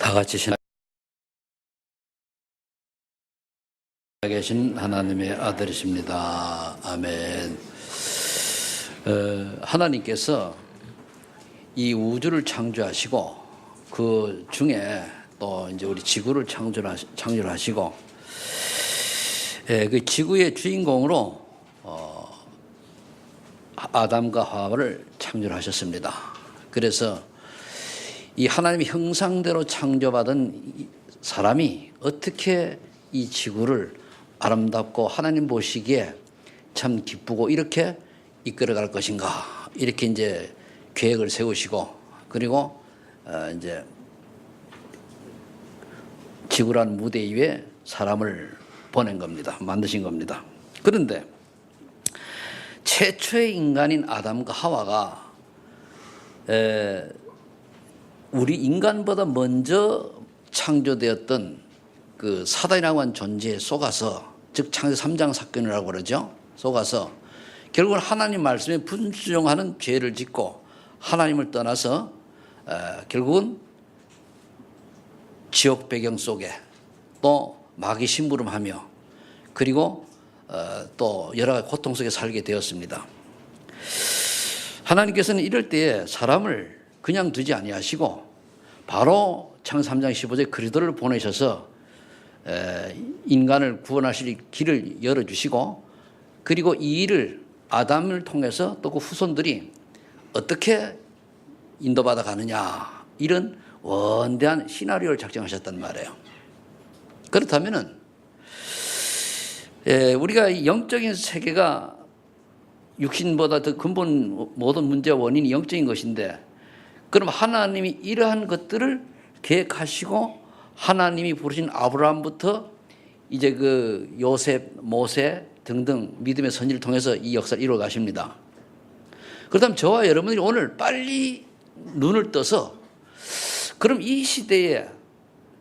다 같이 계신 하나님의 아들이십니다. 아멘. 하나님께서 이 우주를 창조하시고 그 중에 또 이제 우리 지구를 창조하시고 그 지구의 주인공으로 아담과 하와를 창조하셨습니다. 그래서 이 하나님의 형상대로 창조받은 사람이 어떻게 이 지구를 아름답고 하나님 보시기에 참 기쁘고 이렇게 이끌어갈 것인가, 이렇게 이제 계획을 세우시고, 그리고 이제 지구라는 무대 위에 사람을 보낸 겁니다. 만드신 겁니다. 그런데 최초의 인간인 아담과 하와가 우리 인간보다 먼저 창조되었던 그 사단이라고 하는 존재에 속아서, 즉 창세기 3장 사건이라고 그러죠. 속아서 결국은 하나님 말씀에 불순종하는 죄를 짓고 하나님을 떠나서 결국은 지옥 배경 속에 또 마귀 심부름하며 그리고 또 여러 가지 고통 속에 살게 되었습니다. 하나님께서는 이럴 때에 사람을 그냥 두지 아니하시고 바로 창세기 3장 15절에 그리스도를 보내셔서 인간을 구원하실 길을 열어주시고, 그리고 이 일을 아담을 통해서 또 그 후손들이 어떻게 인도받아 가느냐, 이런 원대한 시나리오를 작성하셨단 말이에요. 그렇다면은 우리가 영적인 세계가 육신보다 더 근본 모든 문제와 원인이 영적인 것인데, 그럼 하나님이 이러한 것들을 계획하시고 하나님이 부르신 아브라함부터 이제 그 요셉, 모세 등등 믿음의 선지를 통해서 이 역사를 이루어 가십니다. 그렇다면 저와 여러분들이 오늘 빨리 눈을 떠서, 그럼 이 시대에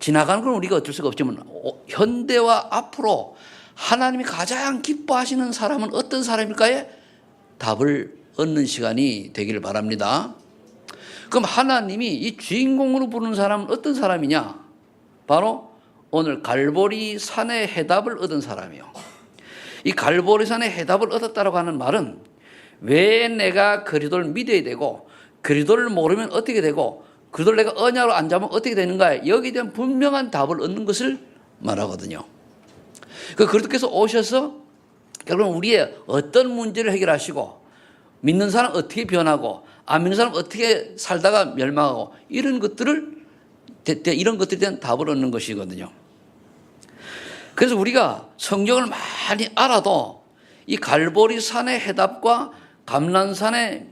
지나가는 건 우리가 어쩔 수가 없지만 현대와 앞으로 하나님이 가장 기뻐하시는 사람은 어떤 사람일까에 답을 얻는 시간이 되기를 바랍니다. 그럼 하나님이 이 주인공으로 부르는 사람은 어떤 사람이냐? 바로 오늘 갈보리 산의 해답을 얻은 사람이요. 이 갈보리 산의 해답을 얻었다고 하는 말은 왜 내가 그리스도를 믿어야 되고, 그리스도를 모르면 어떻게 되고, 그리스도를 내가 언약으로 안 잡으면 어떻게 되는가, 여기에 대한 분명한 답을 얻는 것을 말하거든요. 그리스도께서 오셔서 결국은 우리의 어떤 문제를 해결하시고, 믿는 사람 어떻게 변하고 안 믿는 사람 어떻게 살다가 멸망하고, 이런 것들에 대한 답을 얻는 것이거든요. 그래서 우리가 성경을 많이 알아도 이 갈보리 산의 해답과 감난산의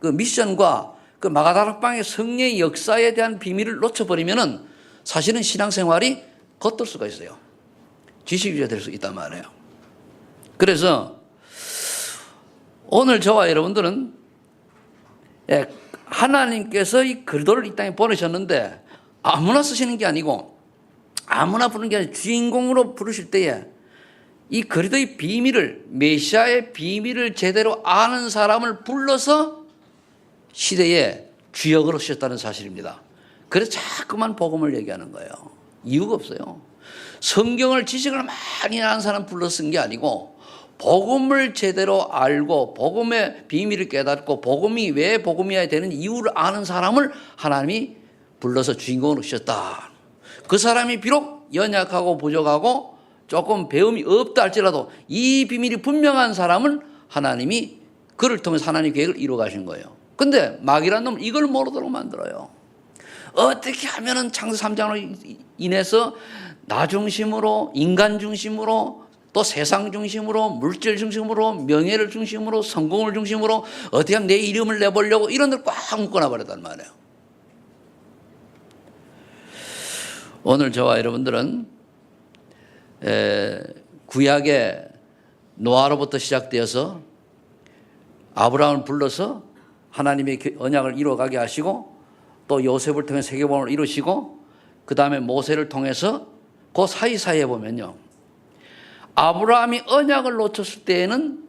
그 미션과 그 마가다락방의 성령의 역사에 대한 비밀을 놓쳐버리면은 사실은 신앙생활이 겉돌 수가 있어요. 지식주의가 될 수 있단 말이에요. 그래서 오늘 저와 여러분들은 하나님께서 이 그리스도를 이 땅에 보내셨는데 아무나 쓰시는 게 아니고 아무나 부르는 게 아니라 주인공으로 부르실 때에 이 그리스도의 비밀을, 메시아의 비밀을 제대로 아는 사람을 불러서 시대의 주역으로 쓰셨다는 사실입니다. 그래서 자꾸만 복음을 얘기하는 거예요. 이유가 없어요. 성경을 지식을 많이 아는 사람 불러 쓴 게 아니고 복음을 제대로 알고 복음의 비밀을 깨닫고 복음이 왜 복음이어야 되는 이유를 아는 사람을 하나님이 불러서 주인공으로 쓰셨다. 그 사람이 비록 연약하고 부족하고 조금 배움이 없다 할지라도 이 비밀이 분명한 사람은 하나님이 그를 통해서 하나님의 계획을 이루어 가신 거예요. 근데 마귀란 놈은 이걸 모르도록 만들어요. 어떻게 하면은 창세 3장으로 인해서 나 중심으로, 인간 중심으로, 또 세상 중심으로, 물질 중심으로, 명예를 중심으로, 성공을 중심으로 어떻게 하면 내 이름을 내보려고 이런 데를 꽉 묶어놔 버렸단 말이에요. 오늘 저와 여러분들은 구약의 노아로부터 시작되어서 아브라함을 불러서 하나님의 언약을 이루어가게 하시고, 또 요셉을 통해 세계복음을 이루시고, 그 다음에 모세를 통해서 그 사이사이에 보면요, 아브라함이 언약을 놓쳤을 때에는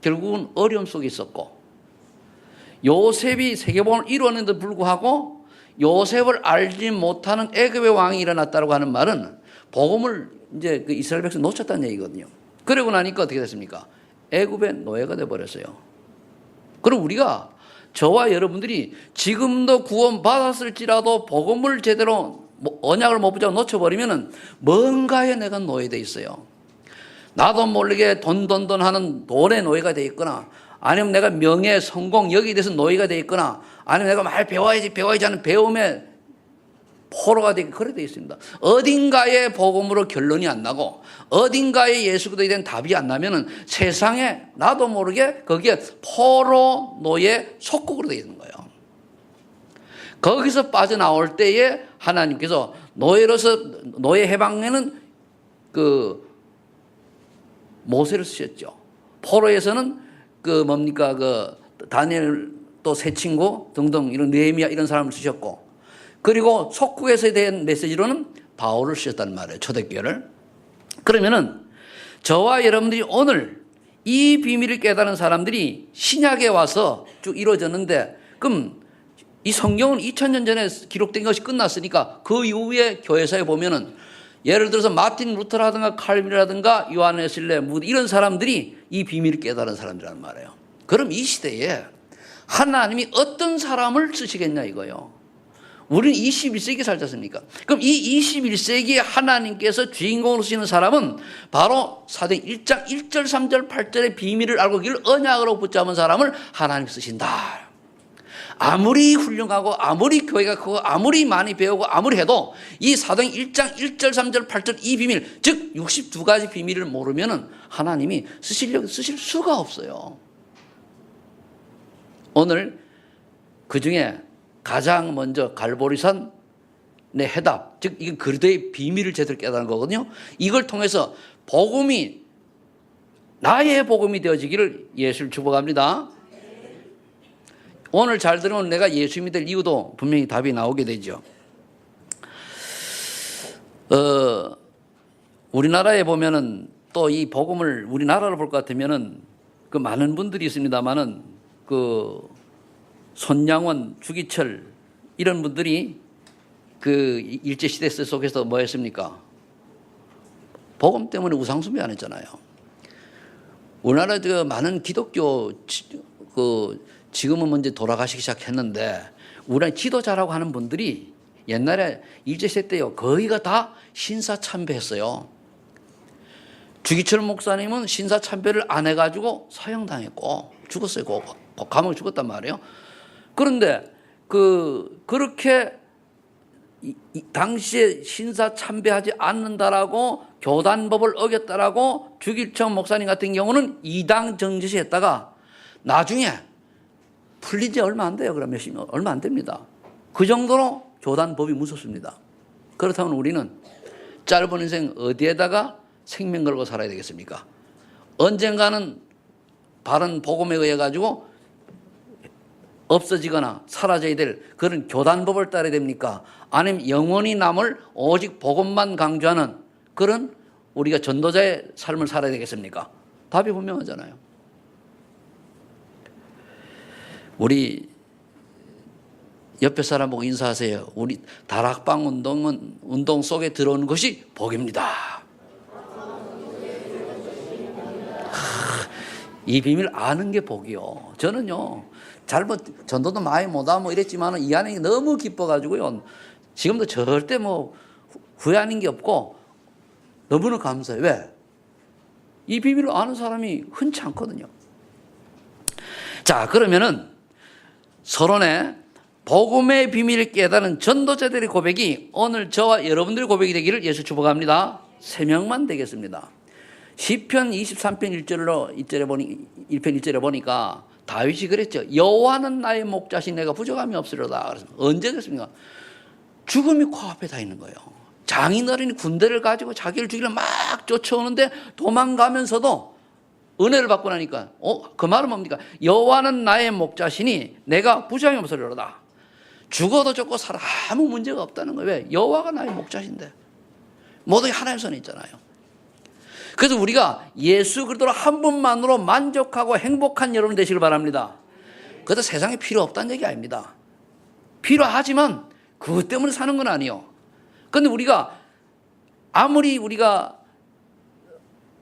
결국은 어려움 속에 있었고, 요셉이 세계복음을 이루었는데도 불구하고 요셉을 알지 못하는 애굽의 왕이 일어났다고 하는 말은 복음을 이제 그 이스라엘 백성 놓쳤다는 얘기거든요. 그러고 나니까 어떻게 됐습니까? 애굽의 노예가 돼버렸어요. 그럼 우리가 저와 여러분들이 지금도 구원 받았을지라도 복음을 제대로 언약을 못 붙잡고 놓쳐버리면은 뭔가에 내가 노예돼 있어요. 나도 모르게 돈 하는 돈의 노예가 돼 있거나, 아니면 내가 명예, 성공 여기에 대해서 노예가 돼 있거나, 아니면 내가 말 배워야지 하는 배움에 포로가 되게 그래 돼 있습니다. 어딘가에 복음으로 결론이 안 나고 어딘가에 예수 그리스도에 대한 답이 안 나면은 세상에 나도 모르게 거기에 포로 노예 속국으로 되어 있는 거예요. 거기서 빠져나올 때에 하나님께서 노예로서 노예 해방에는 그 모세를 쓰셨죠. 포로에서는 그 뭡니까 그 다니엘 또 새 친구 등등 이런 느헤미야 이런 사람을 쓰셨고, 그리고 속국에서에 대한 메시지로는 바울을 쓰셨단 말이에요. 초대교회를. 그러면은 저와 여러분들이 오늘 이 비밀을 깨달은 사람들이 신약에 와서 쭉 이루어졌는데, 그럼 이 성경은 2000년 전에 기록된 것이 끝났으니까 그 이후에 교회사에 보면은 예를 들어서 마틴 루터라든가 칼빈이라든가 요한 웨슬레 이런 사람들이 이 비밀을 깨달은 사람들이란 말이에요. 그럼 이 시대에 하나님이 어떤 사람을 쓰시겠냐 이거예요. 우리는 21세기에 살지 않습니까? 그럼 이 21세기에 하나님께서 주인공으로 쓰시는 사람은 바로 사도행 1장 1절 3절 8절의 비밀을 알고 있기를 언약으로 붙잡은 사람을 하나님 쓰신다. 아무리 훌륭하고 아무리 교회가 크고 아무리 많이 배우고 아무리 해도 이 사도행 1장 1절 3절 8절 이 비밀, 즉 62가지 비밀을 모르면은 하나님이 쓰실 수가 없어요. 오늘 그중에 가장 먼저 갈보리산의 해답, 즉 이건 그리스도의 비밀을 제대로 깨달은 거거든요. 이걸 통해서 복음이 나의 복음이 되어지기를 예수를 축복합니다. 오늘 잘 들으면 내가 예수 믿을 이유도 분명히 답이 나오게 되죠. 우리나라에 보면은 또 이 복음을 우리나라로 볼 것 같으면은 그 많은 분들이 있습니다만은 그 손양원, 주기철 이런 분들이 그 일제시대 속에서 뭐 했습니까? 복음 때문에 우상숭배 안 했잖아요. 우리나라 그 많은 기독교 지금은 먼저 돌아가시기 시작했는데 우리나라 기도 잘하고 하는 분들이 옛날에 일제시대 때요 거의가 다 신사참배했어요. 주기철 목사님은 신사참배를 안 해가지고 사형당했고 죽었어요. 감옥에 죽었단 말이에요. 그런데 그렇게 당시에 신사참배하지 않는다라고 교단법을 어겼다라고 주기철 목사님 같은 경우는 이당 정지시 했다가 나중에 풀린 지 얼마 안 돼요. 그러면 얼마 안 됩니다. 그 정도로 교단법이 무섭습니다. 그렇다면 우리는 짧은 인생 어디에다가 생명 걸고 살아야 되겠습니까? 언젠가는 바른 복음에 의해 가지고 없어지거나 사라져야 될 그런 교단법을 따라야 됩니까? 아니면 영원히 남을 오직 복음만 강조하는 그런 우리가 전도자의 삶을 살아야 되겠습니까? 답이 분명하잖아요. 우리 옆에 사람 보고 인사하세요. 우리 다락방 운동 속에 들어오는 것이 복입니다. 이 비밀 아는 게 복이요. 저는요 잘못 전도도 많이 못하고 이랬지만 이 안에 너무 기뻐가지고요 지금도 절대 뭐 후회하는 게 없고 너무나 감사해요. 왜? 이 비밀을 아는 사람이 흔치 않거든요. 자, 그러면은 서론에 복음의 비밀을 깨달은 전도자들의 고백이 오늘 저와 여러분들의 고백이 되기를 예수 축복합니다. 3명만 되겠습니다. 시편 23편 1절에 보니까 다윗이 그랬죠. 여호와는 나의 목자신 내가 부족함이 없으리로다. 그래서 언제 그랬습니까? 죽음이 코앞에 다 있는 거예요. 장인어른이 군대를 가지고 자기를 죽이려 막 쫓아오는데 도망가면서도 은혜를 받고 나니까 그 말은 뭡니까? 여호와는 나의 목자시니 내가 부족함이 없으리로다. 죽어도 죽고 살아 아무 문제가 없다는 거예요. 왜? 여호와가 나의 목자신데 모든 게 하나님 손에 있잖아요. 그래서 우리가 예수 그리스도로 한 분만으로 만족하고 행복한 여러분 되시길 바랍니다. 그래도 세상에 필요 없다는 얘기 아닙니다. 필요하지만 그것 때문에 사는 건 아니요. 근데 우리가 아무리 우리가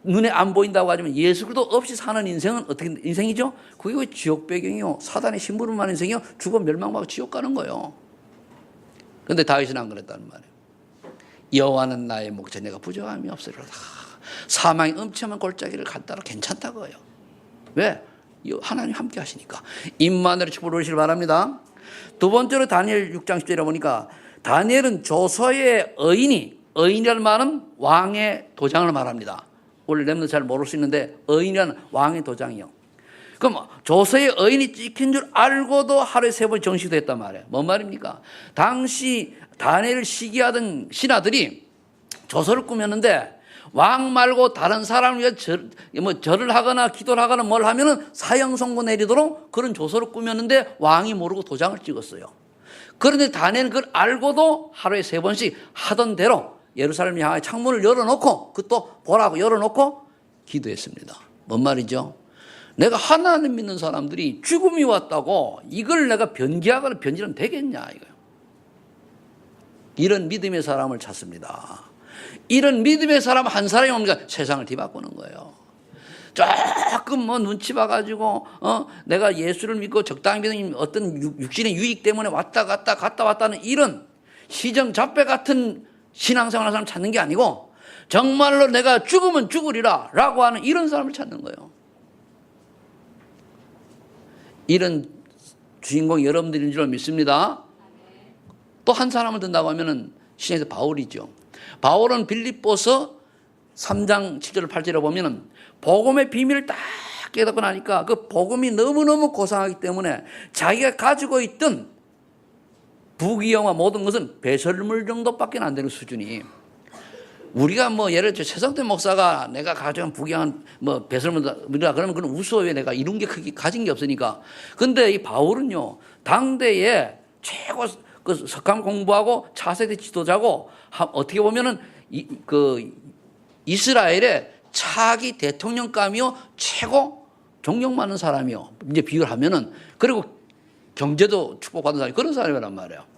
눈에 안 보인다고 하지만 예수 그리스도 없이 사는 인생은 어떻게 인생이죠? 그게 왜 지옥 배경이요? 사단의 심부름하는 인생이요? 죽어 멸망하고 지옥 가는 거예요. 근데 다윗은 안 그랬다는 말이에요. 여호와는 나의 목자, 내가 부족함이 없으리로다. 사망이 엄청난 골짜기를 갔다가 괜찮다고 해요. 왜? 하나님 함께 하시니까. 임마누엘의 축복을 누리시길 바랍니다. 두 번째로 다니엘 6장 10절에 보니까 다니엘은 조서의 의인이라는 말은 왕의 도장을 말합니다. 원래 렘넌트 잘 모를 수 있는데 의인이라는 왕의 도장이요. 그럼 조서의 의인이 찍힌 줄 알고도 하루에 3번 정식도 했단 말이에요. 뭔 말입니까? 당시 다니엘을 시기하던 신하들이 조서를 꾸몄는데 왕 말고 다른 사람을 위해 절을 하거나 기도를 하거나 뭘 하면은 사형 선고 내리도록 그런 조서를 꾸몄는데 왕이 모르고 도장을 찍었어요. 그런데 다니엘은 그걸 알고도 하루에 3번씩 하던 대로 예루살렘 향해 창문을 열어놓고 그것도 보라고 열어놓고 기도했습니다. 뭔 말이죠? 내가 하나님 믿는 사람들이 죽음이 왔다고 이걸 내가 변기하거나 변질하면 되겠냐 이거예요. 이런 믿음의 사람을 찾습니다. 이런 믿음의 사람 한 사람이 옵니까? 세상을 뒤바꾸는 거예요. 조금 눈치 봐가지고 내가 예수를 믿고 적당히 믿는 어떤 육신의 유익 때문에 왔다 갔다 왔다는 이런 시정잡배 같은 신앙생활하는 사람 찾는 게 아니고 정말로 내가 죽으면 죽으리라 라고 하는 이런 사람을 찾는 거예요. 이런 주인공이 여러분들인 줄 믿습니다. 또 한 사람을 든다고 하면은 신약에서 바울이죠. 바울은 빌립보서 3장 7절 8절에 보면은 복음의 비밀을 딱 깨닫고 나니까 그 복음이 너무너무 고상하기 때문에 자기가 가지고 있던 부귀영화 모든 것은 배설물 정도밖에 안 되는 수준이. 우리가 예를 들어 최성태 목사가 내가 가져온 부귀영한 배설물이라 그러면 그건 우스워요. 내가 이룬 게 크게 가진 게 없으니까. 근데 이 바울은요, 당대에 최고 그 석함 공부하고 차세대 지도자고 어떻게 보면은 이스라엘의 차기 대통령감이요 최고 존경받는 사람이요. 이제 비교를 하면은 그리고 경제도 축복받은 사람이 그런 사람이란 말이에요.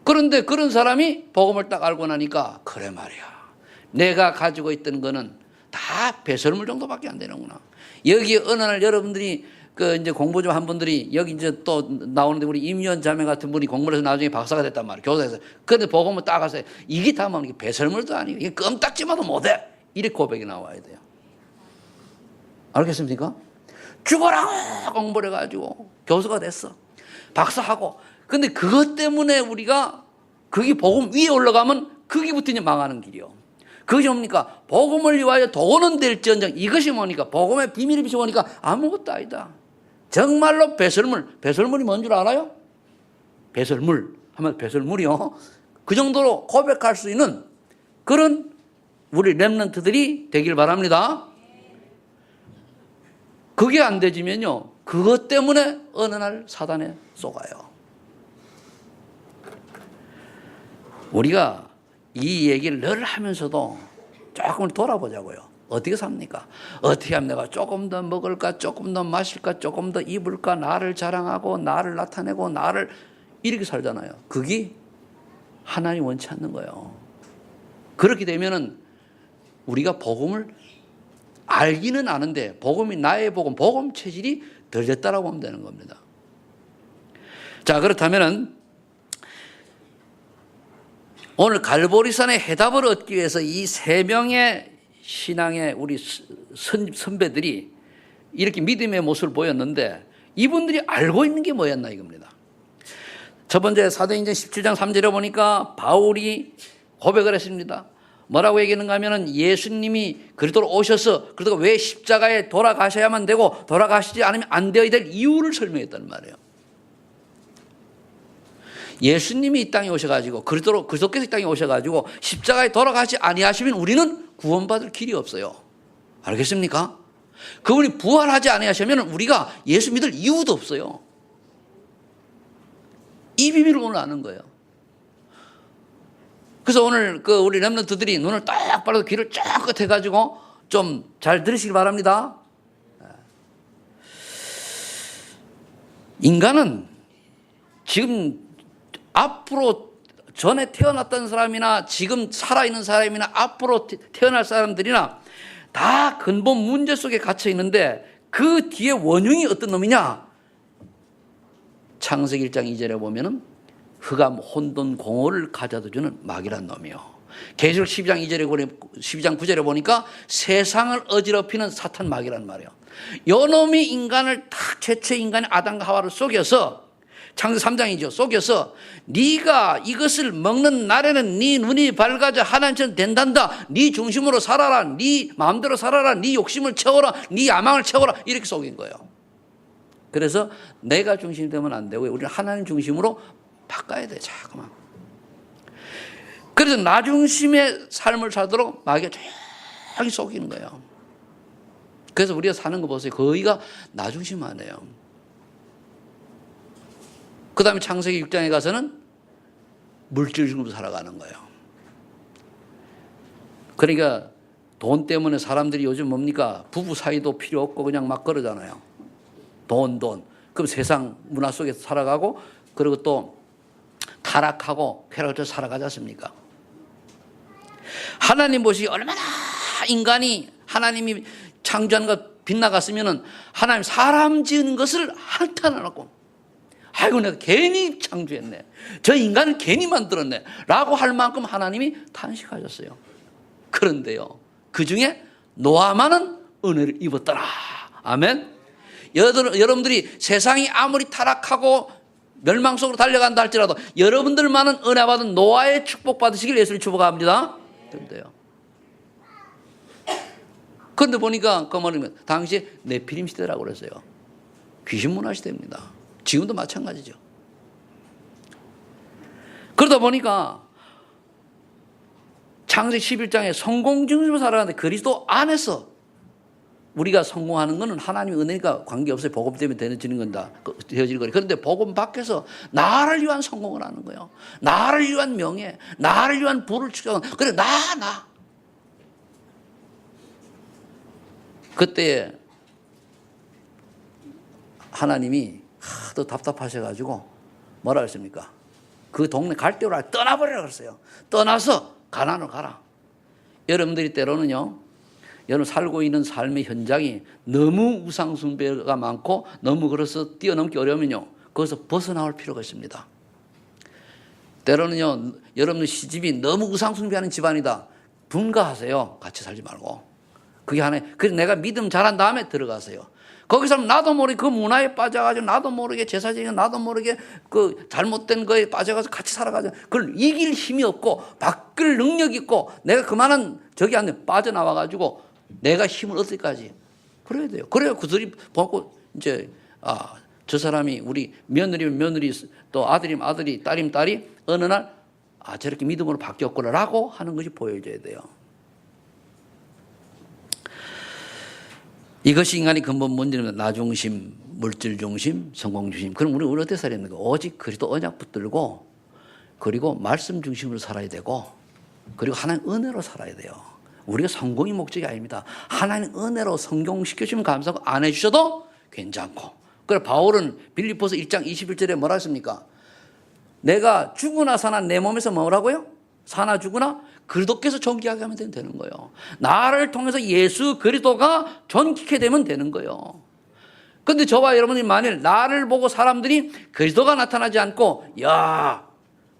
그런데 그런 사람이 복음을 딱 알고 나니까 그래 말이야. 내가 가지고 있던 거는 다 배설물 정도밖에 안 되는구나. 여기 어느 날 여러분들이 이제 공부 좀 한 분들이 여기 이제 또 나오는데 우리 임유원 자매 같은 분이 공부를 해서 나중에 박사가 됐단 말이에요. 교사에서. 그런데 복음을 딱 가서 이게 다 뭐 배설물도 아니고 이게 껌딱지마도 못해. 이렇게 고백이 나와야 돼요. 알겠습니까? 죽어라고 공부를 해가지고 교수가 됐어. 박사하고. 근데 그것 때문에 우리가 그게 복음 위에 올라가면 거기부터 이제 망하는 길이요. 그것이 뭡니까? 복음을 위하여 도는 될지언정. 이것이 뭐니까? 복음의 비밀이 빛이 뭐니까? 아무것도 아니다. 정말로 배설물이 뭔 줄 알아요? 배설물 하면 배설물이요. 그 정도로 고백할 수 있는 그런 우리 렘넌트들이 되길 바랍니다. 그게 안 되지면요, 그것 때문에 어느 날 사단에 쏘가요. 우리가 이 얘기를 늘 하면서도 조금 돌아보자고요. 어떻게 삽니까? 어떻게 하면 내가 조금 더 먹을까, 조금 더 마실까, 조금 더 입을까, 나를 자랑하고 나를 나타내고 나를 이렇게 살잖아요. 그게 하나님 원치 않는 거예요. 그렇게 되면은 우리가 복음을 알기는 아는데 복음이 나의 복음 체질이 덜 됐다라고 하면 되는 겁니다. 자, 그렇다면은 오늘 갈보리산의 해답을 얻기 위해서 이 3명의 신앙의 우리 선배들이 이렇게 믿음의 모습을 보였는데 이분들이 알고 있는 게 뭐였나 이겁니다. 첫 번째 사도행전 17장 3절에 보니까 바울이 고백을 했습니다. 뭐라고 얘기하는가 하면은 예수님이 그리스도로 오셔서 그리스도가 왜 십자가에 돌아가셔야만 되고 돌아가시지 않으면 안 되어야 될 이유를 설명했단 말이에요. 예수님이 이 땅에 오셔가지고 그리스도께서 이 땅에 오셔가지고 십자가에 돌아가시 아니하시면 우리는 구원받을 길이 없어요. 알겠습니까? 그분이 부활하지 아니하시면 우리가 예수 믿을 이유도 없어요. 이 비밀을 오늘 아는 거예요. 그래서 오늘 우리 렘넌트들이 눈을 딱 빨고 귀를 쫙 해가지고 좀 잘 들으시기 바랍니다. 인간은 지금 앞으로 전에 태어났던 사람이나 지금 살아있는 사람이나 앞으로 태어날 사람들이나 다 근본 문제 속에 갇혀 있는데 그 뒤에 원흉이 어떤 놈이냐? 창세기 1장 2절에 보면은 흑암, 혼돈, 공허를 가져다 주는 마귀란 놈이요. 계시록 12장 9절에 보니까 세상을 어지럽히는 사탄 마귀란 말이에요. 요 놈이 인간을 딱 최초의 인간의 아담과 하와를 속여서 창세 3장이죠. 속여서 네가 이것을 먹는 날에는 네 눈이 밝아져 하나님처럼 된단다. 네 중심으로 살아라. 네 마음대로 살아라. 네 욕심을 채워라. 네 야망을 채워라. 이렇게 속인 거예요. 그래서 내가 중심이 되면 안 되고 우리는 하나님 중심으로 바꿔야 돼. 자꾸만. 그래서 나 중심의 삶을 살도록 마귀가 조용히 속이는 거예요. 그래서 우리가 사는 거 보세요. 거의가 나 중심만 해요. 그 다음에 창세기 6장에 가서는 물질 중으로 살아가는 거예요. 그러니까 돈 때문에 사람들이 요즘 뭡니까? 부부 사이도 필요 없고 그냥 막 그러잖아요. 돈. 그럼 세상 문화 속에서 살아가고 그리고 또 타락하고 쾌락을 살아가지 않습니까? 하나님 보시기 얼마나 인간이 하나님이 창조한 것 빗나갔으면은 하나님 사람 지은 것을 한탄 안 하고 아이고 내가 괜히 창조했네. 저 인간을 괜히 만들었네. 라고 할 만큼 하나님이 탄식하셨어요. 그런데요. 그 중에 노아만은 은혜를 입었더라. 아멘. 여러분들이 세상이 아무리 타락하고 멸망 속으로 달려간다 할지라도 여러분들만은 은혜 받은 노아의 축복 받으시길 예수를 축복합니다. 그런데요. 그런데 보니까 그 말이면 당시에 네피림 시대라고 그랬어요. 귀신 문화 시대입니다. 지금도 마찬가지죠. 그러다 보니까 창세기 11장에 성공 중심으로 살아가는데 그리스도 안에서 우리가 성공하는 것은 하나님의 은혜가 관계없어요. 복음 때문에 되어지는 건다. 되어지는 거예요. 그런데 복음 밖에서 나를 위한 성공을 하는 거예요. 나를 위한 명예, 나를 위한 부를 추구하는 그래 나. 그때 하나님이 하도 답답하셔가지고 뭐라 했습니까? 그 동네 갈 데로 떠나버리라 그랬어요. 떠나서 가나안으로 가라. 여러분들이 때로는요. 여러분 살고 있는 삶의 현장이 너무 우상숭배가 많고 너무 그래서 뛰어넘기 어려우면요. 거기서 벗어나올 필요가 있습니다. 때로는요. 여러분 시집이 너무 우상숭배하는 집안이다. 분가하세요. 같이 살지 말고. 그게 하나예요. 그래서 내가 믿음 잘한 다음에 들어가세요. 거기서 나도 모르게 그 문화에 빠져가지고 나도 모르게 제사지가 나도 모르게 그 잘못된 거에 빠져가서 같이 살아가죠. 그걸 이길 힘이 없고 바꿀 능력이 있고 내가 그만한 저기 안에 빠져나와가지고 내가 힘을 얻을 때까지 그래야 돼요. 그래야 그들이 보고 이제 저 사람이 우리 며느리면 며느리 또 아들이면 아들이 딸이면 딸이 어느 날 저렇게 믿음으로 바뀌었구나라고 하는 것이 보여줘야 돼요. 이것이 인간의 근본 문제는 나 중심, 물질 중심, 성공 중심. 그럼 우리 어떻게 살아야 됩니까? 오직 그리스도 언약 붙들고 그리고 말씀 중심으로 살아야 되고 그리고 하나님 은혜로 살아야 돼요. 우리가 성공이 목적이 아닙니다. 하나님 은혜로 성공시켜주면 감사하고 안 해주셔도 괜찮고. 그래서 바울은 빌립보서 1장 21절에 뭐라 했습니까? 내가 죽으나 사나 내 몸에서 뭐라고요? 사나 죽으나 그리스도께서 존귀하게 하면 되는 거예요. 나를 통해서 예수 그리스도가 존귀케 되면 되는 거예요. 그런데 저와 여러분이 만일 나를 보고 사람들이 그리스도가 나타나지 않고 야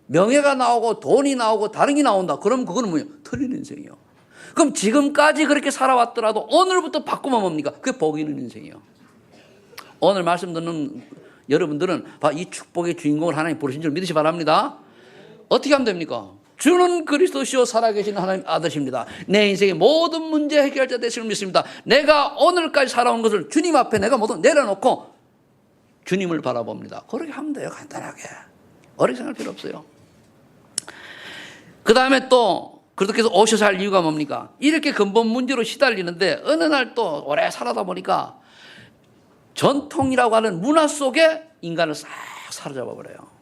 명예가 나오고 돈이 나오고 다른 게 나온다. 그럼 그거는 뭐예요? 틀린 인생이에요. 그럼 지금까지 그렇게 살아왔더라도 오늘부터 바꾸면 뭡니까? 그게 복 있는 인생이에요. 오늘 말씀 듣는 여러분들은 이 축복의 주인공을 하나님 부르신 줄 믿으시 바랍니다. 어떻게 하면 됩니까? 주는 그리스도시요 살아계신 하나님 아들이십니다. 내 인생의 모든 문제 해결자 되실 줄 믿습니다. 내가 오늘까지 살아온 것을 주님 앞에 내가 모두 내려놓고 주님을 바라봅니다. 그렇게 하면 돼요. 간단하게. 어렵게 생각할 필요 없어요. 그 다음에 또 그리스도께서 오셔서 할 이유가 뭡니까? 이렇게 근본 문제로 시달리는데 어느 날 또 오래 살아다 보니까 전통이라고 하는 문화 속에 인간을 싹 사로잡아 버려요.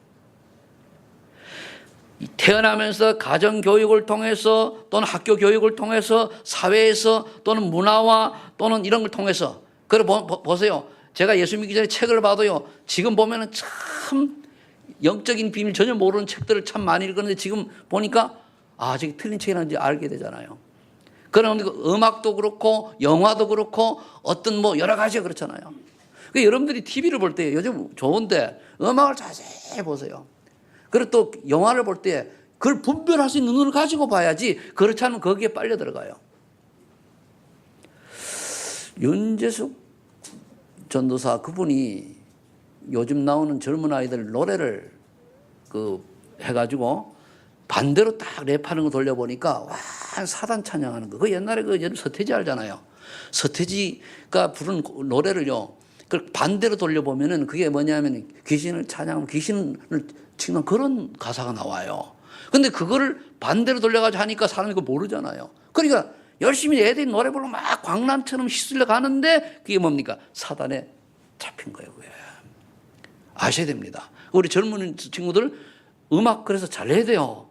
태어나면서 가정교육을 통해서 또는 학교 교육을 통해서 사회에서 또는 문화와 또는 이런 걸 통해서 그래 보세요. 제가 예수 믿기 전에 책을 봐도요. 지금 보면은 참 영적인 비밀 전혀 모르는 책들을 참 많이 읽었는데 지금 보니까 저게 틀린 책이라는지 알게 되잖아요. 그럼 음악도 그렇고 영화도 그렇고 어떤 뭐 여러 가지가 그렇잖아요. 그러니까 여러분들이 TV를 볼 때 요즘 좋은데 음악을 자세히 보세요. 그리고 또 영화를 볼 때 그걸 분별할 수 있는 눈을 가지고 봐야지, 그렇지 않으면 거기에 빨려 들어가요. 윤재숙 전도사 그분이 요즘 나오는 젊은 아이들 노래를 해가지고 반대로 딱 랩하는 거 돌려보니까 와, 사단 찬양하는 거. 그 옛날에 서태지 알잖아요. 서태지가 부른 노래를요, 그걸 반대로 돌려보면은 그게 뭐냐면 귀신을 찬양하면 귀신을 치는 그런 가사가 나와요. 근데 그거를 반대로 돌려가지고 하니까 사람이 그거 모르잖아요. 그러니까 열심히 애들이 노래 부르고 막 광란처럼 휩쓸려 가는데 그게 뭡니까? 사단에 잡힌 거예요. 그게. 아셔야 됩니다. 우리 젊은 친구들 음악 그래서 잘해야 돼요.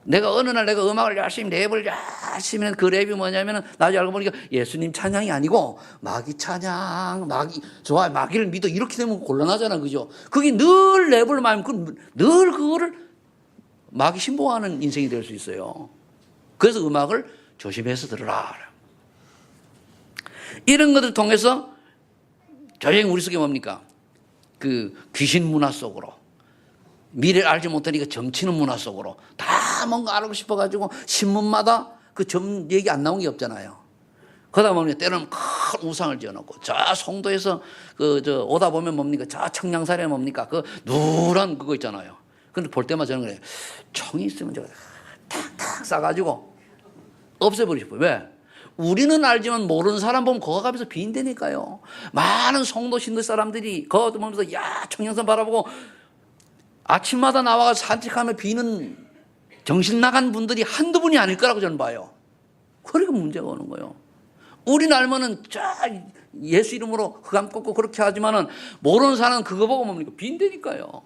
내가 어느 날 내가 음악을 열심히 랩을 열심히 했는데 그 랩이 뭐냐면은 나중에 알고 보니까 예수님 찬양이 아니고 마귀 찬양, 마귀 좋아, 마귀를 믿어, 이렇게 되면 곤란하잖아, 그죠? 그게 늘 랩을 말하면 늘 그거를 마귀 신봉하는 인생이 될 수 있어요. 그래서 음악을 조심해서 들으라. 이런 것을 통해서 조용히 우리 속에 뭡니까? 그 귀신 문화 속으로, 미래를 알지 못하니까 점치는 문화 속으로 다 뭔가 알고 싶어가지고 신문마다 그 점 얘기 안 나온 게 없잖아요. 그러다 보면 때로는 큰 우상을 지어놓고, 저 송도에서 오다 보면 뭡니까? 저 청량산에 뭡니까? 그 누런 그거 있잖아요. 근데 볼 때마다 저는 그래요. 총이 있으면 저거 탁탁 쏴가지고 없애버리고 싶어요. 왜? 우리는 알지만 모르는 사람 보면 거기 가면서 빈대니까요. 많은 송도 신도 사람들이 거기 보면서 야, 청량산 바라보고 아침마다 나와서 산책하며 비는 정신 나간 분들이 한두 분이 아닐 거라고 저는 봐요. 그러니까 문제가 오는 거예요. 우리는 알면은 예수 이름으로 흑암 꺾고 그렇게 하지만은 모르는 사람은 그거 보고 뭡니까? 빈대니까요.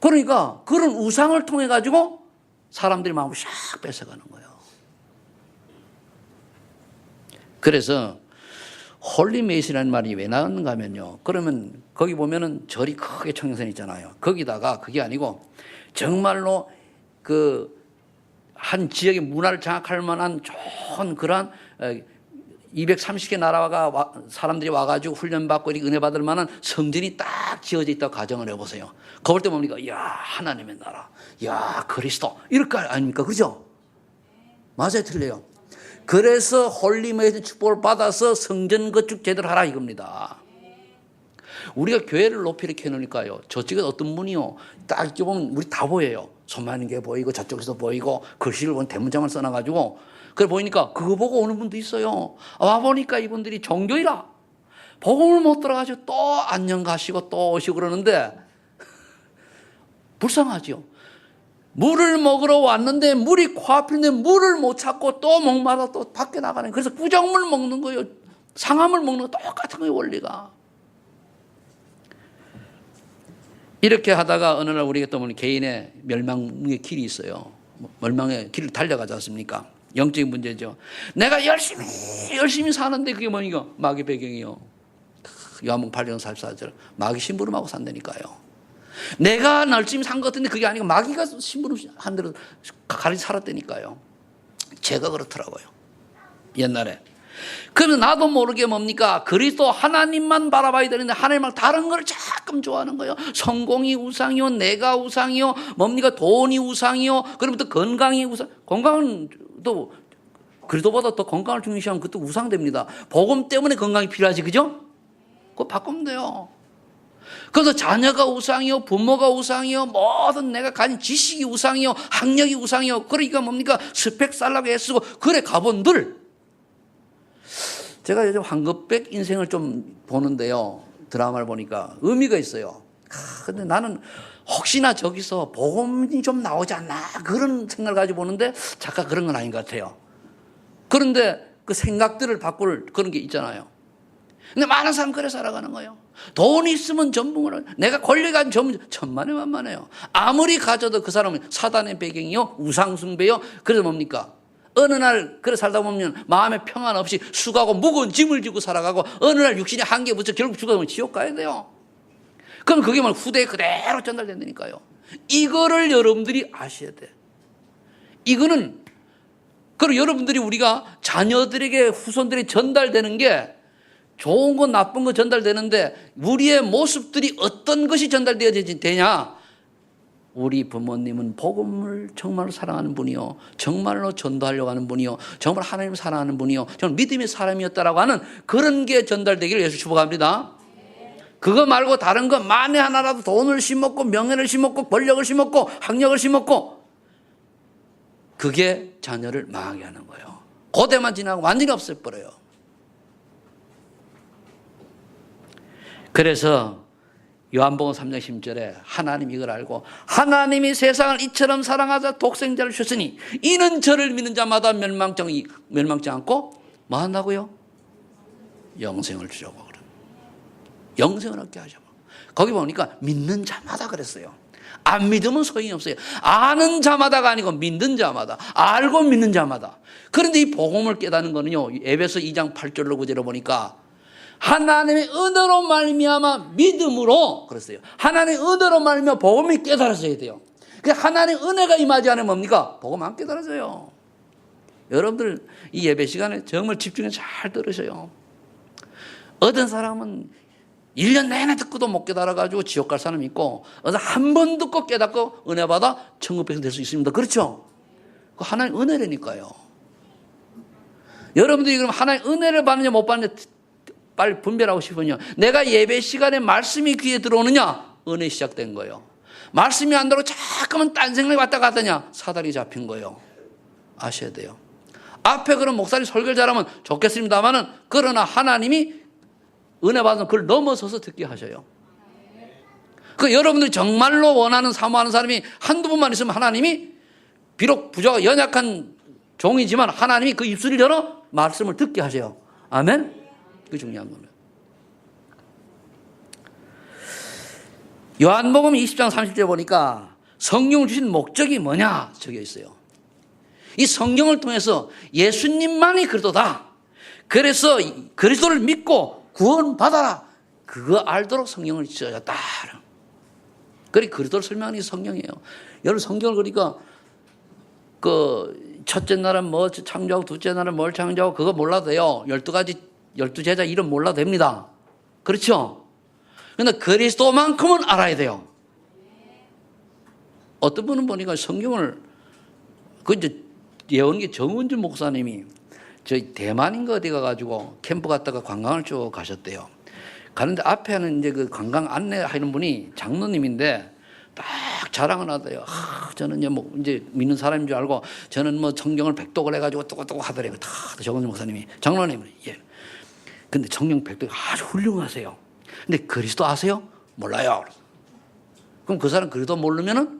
그러니까 그런 우상을 통해 가지고 사람들이 마음을 샥 뺏어가는 거예요. 그래서 홀리메이스라는 말이 왜 나왔는가 하면요, 그러면 거기 보면은 절이 크게 청량산 있잖아요. 거기다가 그게 아니고 정말로 한 지역의 문화를 장악할 만한 좋은 그러한 230개 나라가 사람들이 와가지고 훈련받고 이렇게 은혜 받을 만한 성전이 딱 지어져 있다고 가정을 해보세요. 그럴 때 뭡니까? 이야, 하나님의 나라, 이야, 그리스도, 이럴 거 아닙니까? 그죠? 맞아요, 틀려요? 그래서 홀리메이스 축복을 받아서 성전 건축 제대로 하라 이겁니다. 우리가 교회를 높이 이렇게 해놓으니까요, 저쪽에 어떤 분이요, 딱 이렇게 보면 우리 다 보여요. 손 많은 게 보이고 저쪽에서 보이고 글씨를 보면 대문장을 써놔가지고 그래 보이니까 그거 보고 오는 분도 있어요. 와보니까 이분들이 종교이라 복음을 못 들어가지고 또 안녕 가시고 또 오시고 그러는데 불쌍하죠. 물을 먹으러 왔는데 물이 코앞인데 물을 못 찾고 또 목마르다 또 밖에 나가는, 그래서 구정물 먹는 거예요. 상함을 먹는 거 똑같은 거예요, 원리가. 이렇게 하다가 어느 날 우리가 또 보면 개인의 멸망의 길이 있어요. 멸망의 길을 달려가지 않습니까? 영적인 문제죠. 내가 열심히 사는데 그게 뭐니까? 마귀 배경이요. 요한복음 8장 44절. 마귀 심부름하고 산다니까요. 내가 열심히 산 것 같은데 그게 아니고 마귀가 심부름 한 대로 가르쳐 살았다니까요. 제가 그렇더라고요, 옛날에. 그러면 나도 모르게 뭡니까? 그리스도 하나님만 바라봐야 되는데 하나님 말고 다른 걸 자꾸 좋아하는 거예요. 성공이 우상이요, 내가 우상이요, 뭡니까? 돈이 우상이요, 그러면 또 건강이 우상. 건강은 또 그리스도보다 더 건강을 중요시하면 그것도 우상됩니다. 복음 때문에 건강이 필요하지, 그죠? 그거 바꾸면 돼요. 그래서 자녀가 우상이요, 부모가 우상이요, 모든 내가 가진 지식이 우상이요, 학력이 우상이요. 그러니까 뭡니까? 스펙 살라고 애쓰고 그래 가본들. 제가 요즘 황급백 인생을 좀 보는데요, 드라마를 보니까 의미가 있어요. 근데 나는 혹시나 저기서 복음이 좀 나오지 않나 그런 생각을 가지고 보는데 작가 그런 건 아닌 것 같아요. 그런데 그 생각들을 바꿀 그런 게 있잖아요. 근데 많은 사람 그래 살아가는 거예요. 돈이 있으면 전부를, 내가 권리가 전부, 천만에만만해요. 아무리 가져도 그 사람은 사단의 배경이요, 우상숭배요. 그래서 뭡니까? 어느 날 그래 살다 보면 마음에 평안 없이 수고하고 무거운 짐을 지고 살아가고 어느 날 육신의 한계에 붙여 결국 죽어가면 지옥 가야 돼요. 그럼 그게 막 후대에 그대로 전달된다니까요. 이거를 여러분들이 아셔야 돼. 이거는 그리고 여러분들이 우리가 자녀들에게 후손들이 전달되는 게 좋은 거 나쁜 거 전달되는데 우리의 모습들이 어떤 것이 전달되어야 되냐? 우리 부모님은 복음을 정말로 사랑하는 분이요, 정말로 전도하려고 하는 분이요, 정말 하나님을 사랑하는 분이요, 정말 믿음의 사람이었다라고 하는 그런 게 전달되기를 예수 축복합니다. 그거 말고 다른 거 만에 하나라도 돈을 심었고 명예를 심었고 권력을 심었고 학력을 심었고 그게 자녀를 망하게 하는 거예요. 고대만 지나고 완전히 없애버려요. 그래서 요한복음 3장 10절에 하나님 이걸 알고 하나님이 세상을 이처럼 사랑하사 독생자를 주셨으니 이는 저를 믿는 자마다 멸망치 않고 뭐 한다고요? 영생을 주려고 그래요. 영생을 얻게 하자고. 거기 보니까 믿는 자마다 그랬어요. 안 믿으면 소용이 없어요. 아는 자마다가 아니고 믿는 자마다, 알고 믿는 자마다. 그런데 이 복음을 깨닫는 거는요, 에베소 2장 8절로 9절로 보니까 하나님의 은혜로 말미암아 믿음으로 그랬어요. 하나님의 은혜로 말미암아 복음이 깨달아져야 돼요. 그 하나님의 은혜가 임하지 않으면 뭡니까? 복음 안 깨달아져요. 여러분들 이 예배 시간에 정말 집중해서 잘 들으셔요. 어떤 사람은 1년 내내 듣고도 못 깨달아가지고 지옥 갈 사람이 있고, 어느 한 번 듣고 깨닫고 은혜 받아 천국 백성 될 수 있습니다. 그렇죠? 그 하나님 은혜라니까요. 여러분들이 그럼 하나님 은혜를 받느냐 못 받느냐 빨리 분별하고 싶으냐? 내가 예배 시간에 말씀이 귀에 들어오느냐? 은혜 시작된 거예요. 말씀이 안 들어오고 자꾸만 딴 생각이 왔다 갔다냐? 사다리 잡힌 거예요. 아셔야 돼요. 앞에 그런 목사님 설교를 잘하면 좋겠습니다만은, 그러나 하나님이 은혜 받으면 그걸 넘어서서 듣게 하셔요. 그 여러분들이 정말로 원하는 사모하는 사람이 한두 분만 있으면 하나님이 비록 부족하고 연약한 종이지만 하나님이 그 입술을 열어 말씀을 듣게 하세요. 아멘? 그게 중요한 겁니다. 요한복음 20장 30절 보니까 성령을 주신 목적이 뭐냐 적혀 있어요. 이 성경을 통해서 예수님만이 그리스도다. 그래서 그리스도를 믿고 구원받아라. 그거 알도록 성경을 주셨다. 그래 그리스도를 설명하는 게 성경이에요. 여러분 성경을 그러니까 그 첫째 날은 뭐 창조하고 둘째 날은 뭘 창조하고 그거 몰라도 돼요. 12제자 이름 몰라도 됩니다. 그렇죠? 그런데 그리스도만큼은 알아야 돼요. 어떤 분은 보니까 성경을 그 이제 예언기 정은주 목사님이 저희 대만인가 어디 가가지고 캠프 갔다가 관광을 쭉 가셨대요. 가는데 앞에는 이제 그 관광 안내하는 분이 장로님인데 딱 자랑을 하대요. 저는 이제 믿는 사람인 줄 알고 저는 뭐 성경을 백독을 해가지고 또고 하더래요. 다 정은주 목사님이 장로님은 예. 근데 성경 백독이 아주 훌륭하세요. 근데 그리스도 아세요? 몰라요. 그럼 그 사람 그리스도 모르면은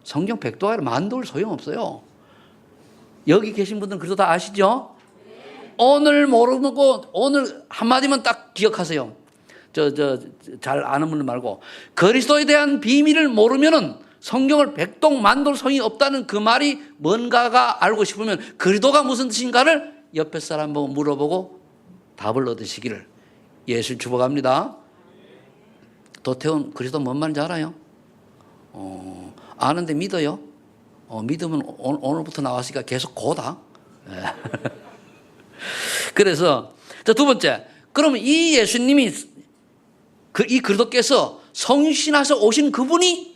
성경 백독하려 만도를 소용없어요. 여기 계신 분들은 그래도 다 아시죠? 오늘 모르는 거 오늘 한마디만 딱 기억하세요. 잘 아는 분들 말고 그리스도에 대한 비밀을 모르면은 성경을 백독 만돌 소용이 없다는 그 말이 뭔가가 알고 싶으면 그리스도가 무슨 뜻인가를 옆에 사람 보고 물어보고 답을 얻으시기를 예수를 축복합니다. 도태훈 그리스도 뭔 말인지 알아요? 아는데 믿어요? 믿으면 오늘부터 나왔으니까 계속 고다. 그래서 두 번째, 그러면 이 예수님이 이 그리스도께서 성신하셔 오신 그분의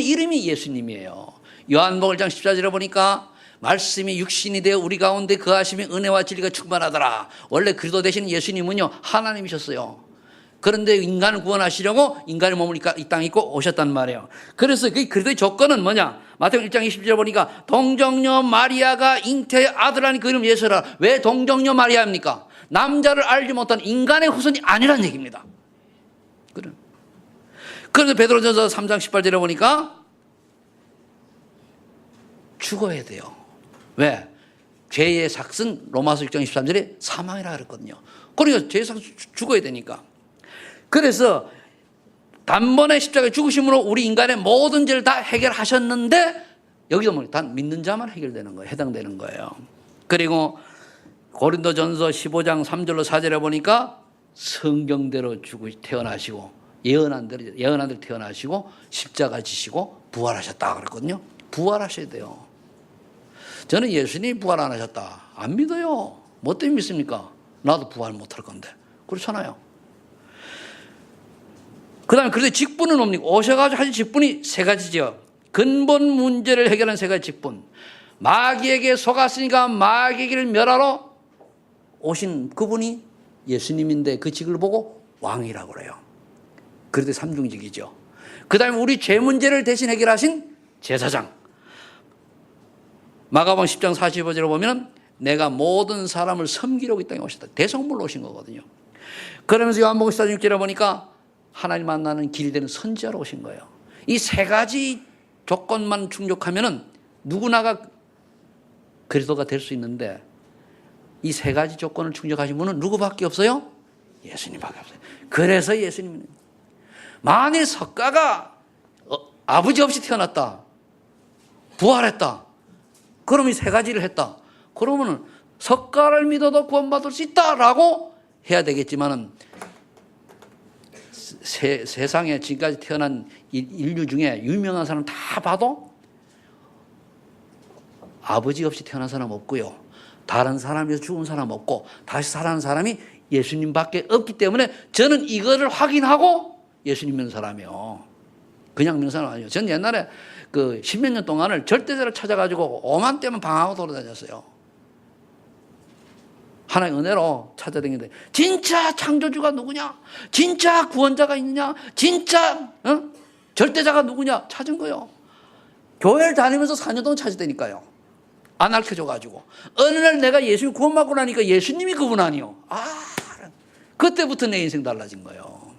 이름이 예수님이에요. 요한복음 1장 14절에 보니까 말씀이 육신이 되어 우리 가운데 거하시며 은혜와 진리가 충만하더라. 원래 그리스도 되신 예수님은요 하나님이셨어요. 그런데 인간을 구원하시려고 인간의 몸을 이 땅에 입고 오셨단 말이에요. 그래서 그 그리스도의 조건은 뭐냐? 마태복음 1장 20절 보니까 동정녀 마리아가 잉태의 아들하니 그 이름 예수라. 왜 동정녀 마리아입니까? 남자를 알지 못한 인간의 후손이 아니란 얘기입니다. 그런데 베드로전서 3장 18절에 보니까 죽어야 돼요. 왜? 죄의 삭은 로마서 6장 23절에 사망이라 그랬거든요. 그러니까 죄의 삭은 죽어야 되니까. 그래서 단번에 십자가에 죽으심으로 우리 인간의 모든 죄를 다 해결하셨는데 여기도 뭐 단 믿는 자만 해결되는 거예요. 해당되는 거예요. 그리고 고린도전서 15장 3절로 4절에 보니까 성경대로 태어나시고 예언한 대로 태어나시고 십자가 지시고 부활하셨다 그랬거든요. 부활하셔야 돼요. 저는 예수님이 부활 안 하셨다 안 믿어요. 뭐 때문에 믿습니까? 나도 부활 못할 건데. 그렇잖아요. 그 다음에 그래서 직분은 뭡니까? 오셔가지고 하신 직분이 세 가지죠. 근본 문제를 해결한 세 가지 직분. 마귀에게 속았으니까 마귀에게를 멸하러 오신 그분이 예수님인데 그 직을 보고 왕이라고 그래요. 그래도 삼중직이죠. 그 다음에 우리 죄 문제를 대신 해결하신 제사장. 마가복음 10장 45절에 보면 내가 모든 사람을 섬기려고 이 땅에 오셨다. 대성물로 오신 거거든요. 그러면서 요한복음 14장 6절에 보니까 하나님 만나는 길이 되는 선지자로 오신 거예요. 이 세 가지 조건만 충족하면은 누구나가 그리스도가 될 수 있는데 이 세 가지 조건을 충족하신 분은 누구밖에 없어요? 예수님밖에 없어요. 그래서 예수님은 만일 석가가 아버지 없이 태어났다, 부활했다, 그럼 이 세 가지를 했다. 그러면은 석가를 믿어도 구원받을 수 있다라고 해야 되겠지만은 세상에 지금까지 태어난 인류 중에 유명한 사람 다 봐도 아버지 없이 태어난 사람 없고요. 다른 사람에서 죽은 사람 없고 다시 살아난 사람이 예수님밖에 없기 때문에 저는 이거를 확인하고 예수님 믿는 사람이에요. 그냥 믿는 사람 아니에요. 저는 옛날에 그 십몇 년 동안을 절대자를 찾아가지고 오만 때만 방황하고 돌아다녔어요. 하나의 은혜로 찾아다니는데 진짜 창조주가 누구냐? 진짜 구원자가 있느냐? 진짜 절대자가 누구냐? 찾은 거예요. 교회를 다니면서 4년 동안 찾았다니까요. 안 알려줘가지고 어느 날 내가 예수님 구원받고 나니까 예수님이 그분 아니요. 그때부터 내 인생 달라진 거예요.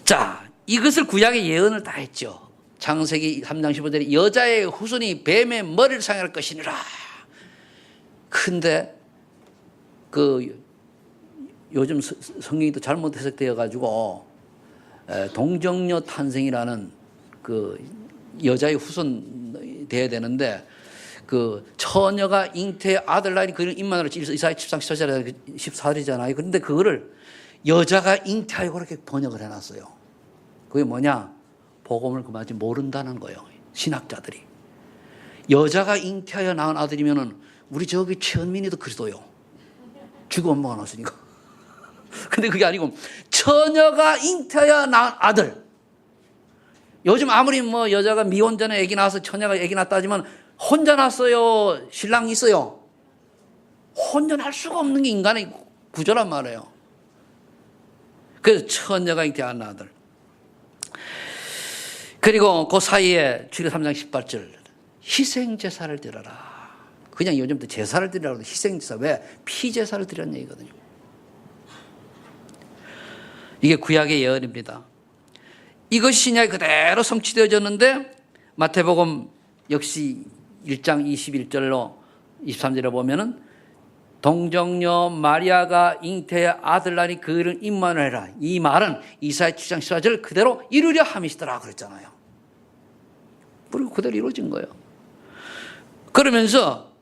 자, 이것을 구약의 예언을 다 했죠. 창세기 3장 15절에 여자의 후손이 뱀의 머리를 상할 것이니라. 근데 그 요즘 성경이 또 잘못 해석되어 가지고 동정녀 탄생이라는 그 여자의 후손 돼야 되는데 그 처녀가 잉태의 아들 낳으니 그를 임마누엘 이사야 13장 14절이잖아요. 그런데 그거를 여자가 잉태하여 그렇게 번역을 해놨어요. 그게 뭐냐? 복음을 그만치 모른다는 거예요. 신학자들이. 여자가 잉태하여 낳은 아들이면은 우리 저기 최은민이도 그리스도요. 죽어 엄마가 낳았으니까. 근데 그게 아니고 처녀가 잉태하여 낳은 아들. 요즘 아무리 뭐 여자가 미혼전에 아기 낳아서 처녀가 아기 낳았다 하지만 혼자 낳았어요? 신랑이 있어요? 혼자 날 수가 없는 게 인간의 구조란 말이에요. 그래서 처녀가 잉태한 아들. 그리고 그 사이에 출애굽 3장 18절 희생제사를 드려라. 그냥 요즘도 제사를 드리라고 희생제사. 왜? 피제사를 드렸냐 이거든요. 이게 구약의 예언입니다. 이것이 신약에 그대로 성취되어졌는데 마태복음 역시 1장 21절로 23절에 보면은 동정녀 마리아가 잉태의 아들 낳으니 그 이름을 임마누엘이라. 이 말은 이사야 7장 14절 그대로 이루려 함이시더라 그랬잖아요. 그리고 그대로 이루어진 거예요. 그러면서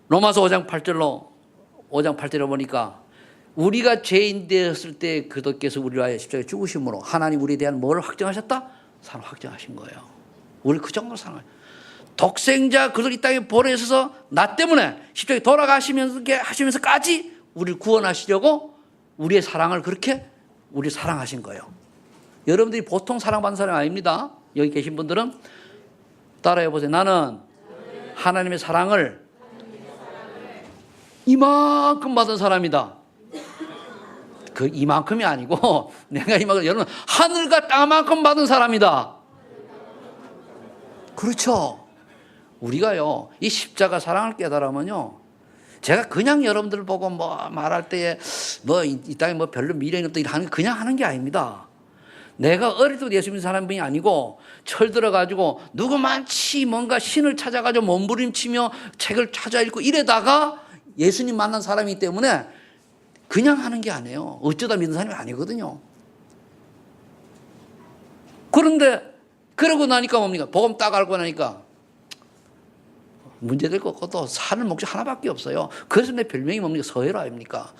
로마서 5장 8절에 보니까 우리가 죄인 되었을 때 그도께서 우리를 위하여 십자가에 죽으심으로 하나님 우리에 대한 뭘 확정하셨다? 사랑 확정하신 거예요. 우리 그 정도로 사랑해요. 독생자 그들 이 땅에 보내셔서 나 때문에 십자가에 돌아가시면서까지 우리를 구원하시려고 우리의 사랑을 그렇게 우리를 사랑하신 거예요. 여러분들이 보통 사랑받는 사람 아닙니다. 여기 계신 분들은 따라해 보세요. 나는 하나님의 사랑을 이만큼 받은 사람이다. 그 이만큼이 아니고 내가 이만큼 여러분 하늘과 땅만큼 받은 사람이다. 그렇죠. 우리가요 이 십자가 사랑을 깨달으면요 제가 그냥 여러분들 보고 뭐 말할 때에 뭐 이 땅에 뭐 별로 미련이 없다 이렇게 그냥 하는 게 아닙니다. 내가 어릴 때부터 예수 믿는 사람이 아니고 철 들어가지고 누구만치 뭔가 신을 찾아가지고 몸부림치며 책을 찾아 읽고 이래다가 예수님 만난 사람이기 때문에 그냥 하는 게 아니에요. 어쩌다 믿는 사람이 아니거든요. 그런데 그러고 나니까 뭡니까? 복음 딱 알고 나니까 문제될 것 같고 사는 목적 하나밖에 없어요. 그래서 내 별명이 뭡니까? 서해로 아닙니까?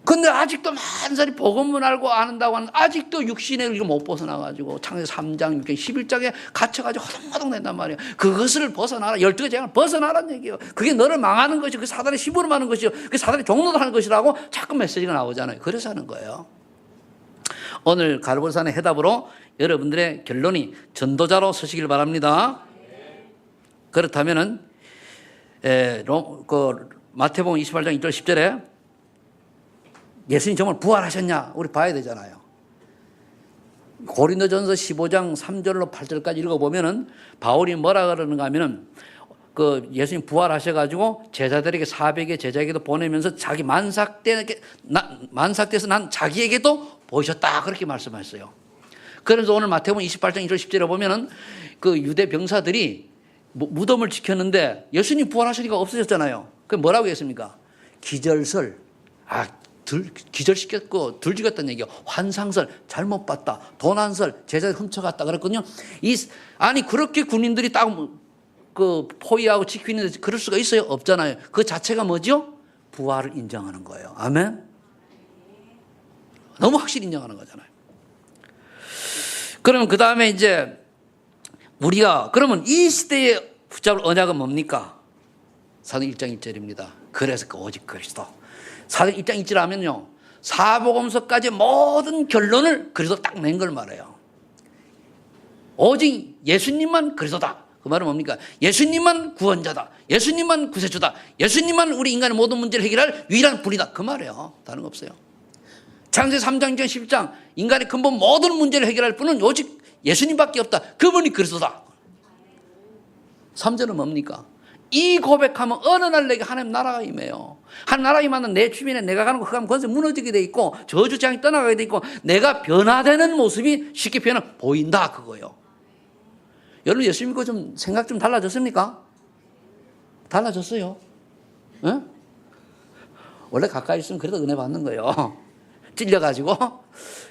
근데 아직도 많은 사람이 복음을 알고 아는다고 하는 아직도 육신의 이거 못 벗어나가지고 창세기 3장, 6장, 11장에 갇혀가지고 허둥허둥 된단 말이에요. 그것을 벗어나라. 12가지 재앙을 벗어나라는 얘기예요. 그게 너를 망하는 것이요. 그 사단의 심부름 하는 것이요. 그 사단의 종로를 하는 것이라고 자꾸 메시지가 나오잖아요. 그래서 하는 거예요. 오늘 갈보리산의 해답으로 여러분들의 결론이 전도자로 서시길 바랍니다. 그렇다면은 마태복음 28장 1절 10절에 예수님 정말 부활하셨냐? 우리 봐야 되잖아요. 고린도전서 15장 3절로 8절까지 읽어보면은 바울이 뭐라 그러는가 하면은 그 예수님 부활하셔가지고 제자들에게 400의 제자에게도 보내면서 자기 만삭돼서 난 자기에게도 보이셨다. 그렇게 말씀하셨어요. 그래서 오늘 마태복음 28장 1절 10절에 보면은 그 유대 병사들이 무덤을 지켰는데 예수님 부활하시니까 없어졌잖아요. 그 뭐라고 했습니까? 기절설, 기절시켰고 들 죽였다는 얘기요. 환상설, 잘못 봤다. 도난설, 제자들 훔쳐갔다 그랬거든요. 아니 그렇게 군인들이 딱 그 포위하고 지키는데 그럴 수가 있어요? 없잖아요. 그 자체가 뭐죠? 부활을 인정하는 거예요. 아멘. 너무 확실히 인정하는 거잖아요. 그러면 그 다음에 이제 우리가 그러면 이 시대에 붙잡을 언약은 뭡니까? 사도행 1장 1절입니다. 그래서 오직 그리스도. 사도행 1장 1절 하면요, 사복음서까지 모든 결론을 그리스도 딱 낸 걸 말해요. 오직 예수님만 그리스도다. 그 말은 뭡니까? 예수님만 구원자다. 예수님만 구세주다. 예수님만 우리 인간의 모든 문제를 해결할 유일한 분이다. 그 말이에요. 다른 거 없어요. 창세기 3장, 2장, 10장 인간의 근본 모든 문제를 해결할 분은 오직 예수님밖에 없다. 그분이 그리스도다. 3절은 뭡니까? 이 고백하면 어느 날 내게 하나님 나라가 임해요. 하나님 나라가 임하면 내 주변에 내가 가는 흑암 권세 무너지게 돼 있고 저주 재앙이 떠나가게 돼 있고 내가 변화되는 모습이 쉽게 보인다 그거예요. 여러분 예수 믿고 좀 생각 좀 달라졌습니까? 달라졌어요. 네? 원래 가까이 있으면 그래도 은혜 받는 거예요. 찔려가지고.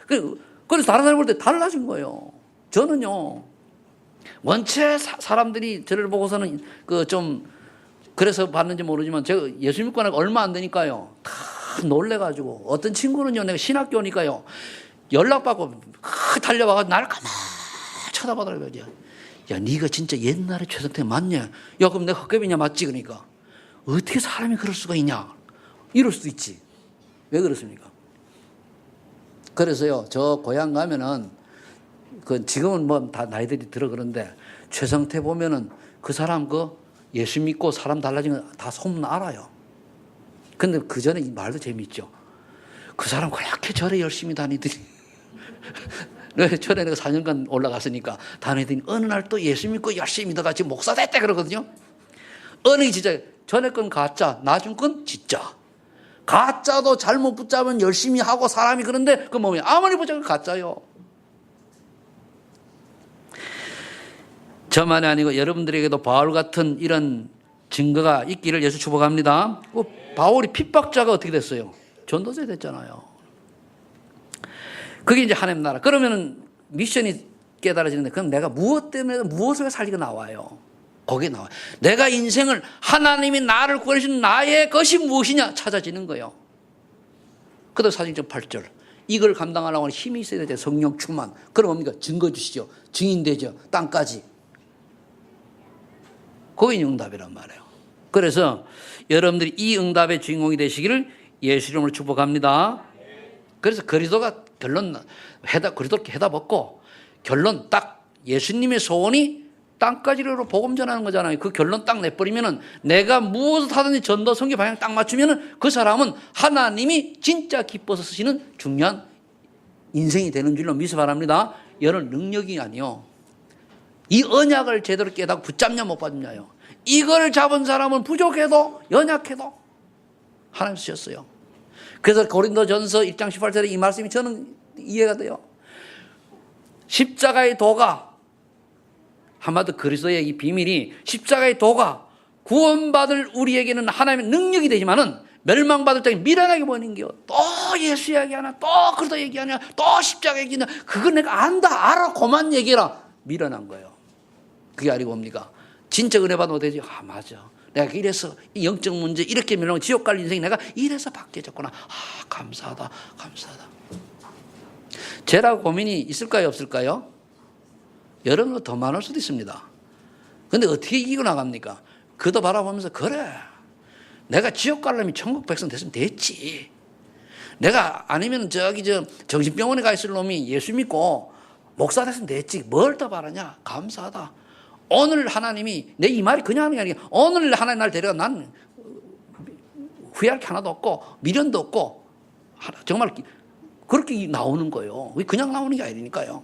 그래서 다른 사람 볼 때 달라진 거예요. 저는요, 원체 사람들이 저를 보고서는 그래서 봤는지 모르지만 제가 예수 믿고 나니까 얼마 안 되니까요. 다 놀래가지고 어떤 친구는요, 내가 신학교니까요, 연락받고 달려와가지고 나를 가만히 쳐다보더라고요. 야, 네가 진짜 옛날에 최성태 맞냐? 야, 그럼 내가 헛개비냐? 맞지? 그러니까 어떻게 사람이 그럴 수가 있냐? 이럴 수도 있지. 왜 그렇습니까? 그래서요, 저 고향 가면은 지금은 뭐 다 나이들이 들어 그런데 최성태 보면은 그 사람 예수 믿고 사람 달라진 거 다 소문 알아요. 근데 그 전에 이 말도 재밌죠. 그 사람 그렇게 절에 열심히 다니더니 절에 내가 4년간 올라갔으니까 다니더니 어느 날 또 예수 믿고 열심히 믿어가 지금 목사 됐대 그러거든요. 어느 게 진짜 전에 건 가짜, 나중 건 진짜. 가짜도 잘못 붙잡으면 열심히 하고 사람이 그런데 그 뭐냐? 아무리 붙잡으면 가짜요. 저만이 아니고 여러분들에게도 바울 같은 이런 증거가 있기를 예수 축복합니다. 바울이 핍박자가 어떻게 됐어요? 전도자 됐잖아요. 그게 이제 하나님 나라. 그러면은 미션이 깨달아지는데 그럼 내가 무엇 때문에 무엇을 살리고 나와요? 거기에 나와요. 내가 인생을 하나님이 나를 구원하신 나의 것이 무엇이냐 찾아지는 거예요. 그다음 사도행전 8절. 이걸 감당하려고 하는 힘이 있어야 돼. 성령 충만. 그럼 뭡니까? 증거 주시죠. 증인되죠. 땅까지. 그게 응답이란 말이에요. 그래서 여러분들이 이 응답의 주인공이 되시기를 예수 이름으로 축복합니다. 그래서 그리스도가 그리스도께 해답 없고 결론 딱 예수님의 소원이 땅까지로 복음 전하는 거잖아요. 그 결론 딱 내버리면은 내가 무엇을 하든지 전도 선교 방향 딱 맞추면은 그 사람은 하나님이 진짜 기뻐서 쓰시는 중요한 인생이 되는 줄로 믿으시 바랍니다. 여러분 능력이 아니요. 이 언약을 제대로 깨닫고 붙잡냐 못 받냐요. 이걸 잡은 사람은 부족해도 연약해도 하나님 쓰셨어요. 그래서 고린도전서 1장 18절에 이 말씀이 저는 이해가 돼요. 십자가의 도가 한마디로 그리스도의 이 비밀이 십자가의 도가 구원받을 우리에게는 하나님의 능력이 되지만은 멸망받을 때에 미련하게 보이는 게요. 또 예수 얘기하나 또 그리스도 얘기하냐 또 십자가 얘기하냐 그건 내가 안다 알아 그만 얘기해라 미련한 거예요. 그게 아니고 뭡니까? 진짜 은혜 받으면 되지. 맞아. 내가 이래서 이 영적 문제 이렇게 밀어놓은 지옥 갈 인생이 내가 이래서 바뀌어졌구나. 감사하다, 감사하다. 죄라고 고민이 있을까요, 없을까요? 여러분보다 더 많을 수도 있습니다. 근데 어떻게 이기고 나갑니까? 그도 바라보면서 그래, 내가 지옥 가려면 천국 백성 됐으면 됐지. 내가 아니면 정신병원에 가 있을 놈이 예수 믿고 목사 됐으면 됐지. 뭘 더 바라냐? 감사하다. 오늘 하나님이, 내 이 말이 그냥 하는 게 아니라 오늘 하나님 날 데려가 난 후회할 게 하나도 없고 미련도 없고 정말 그렇게 나오는 거예요. 그냥 나오는 게 아니니까요.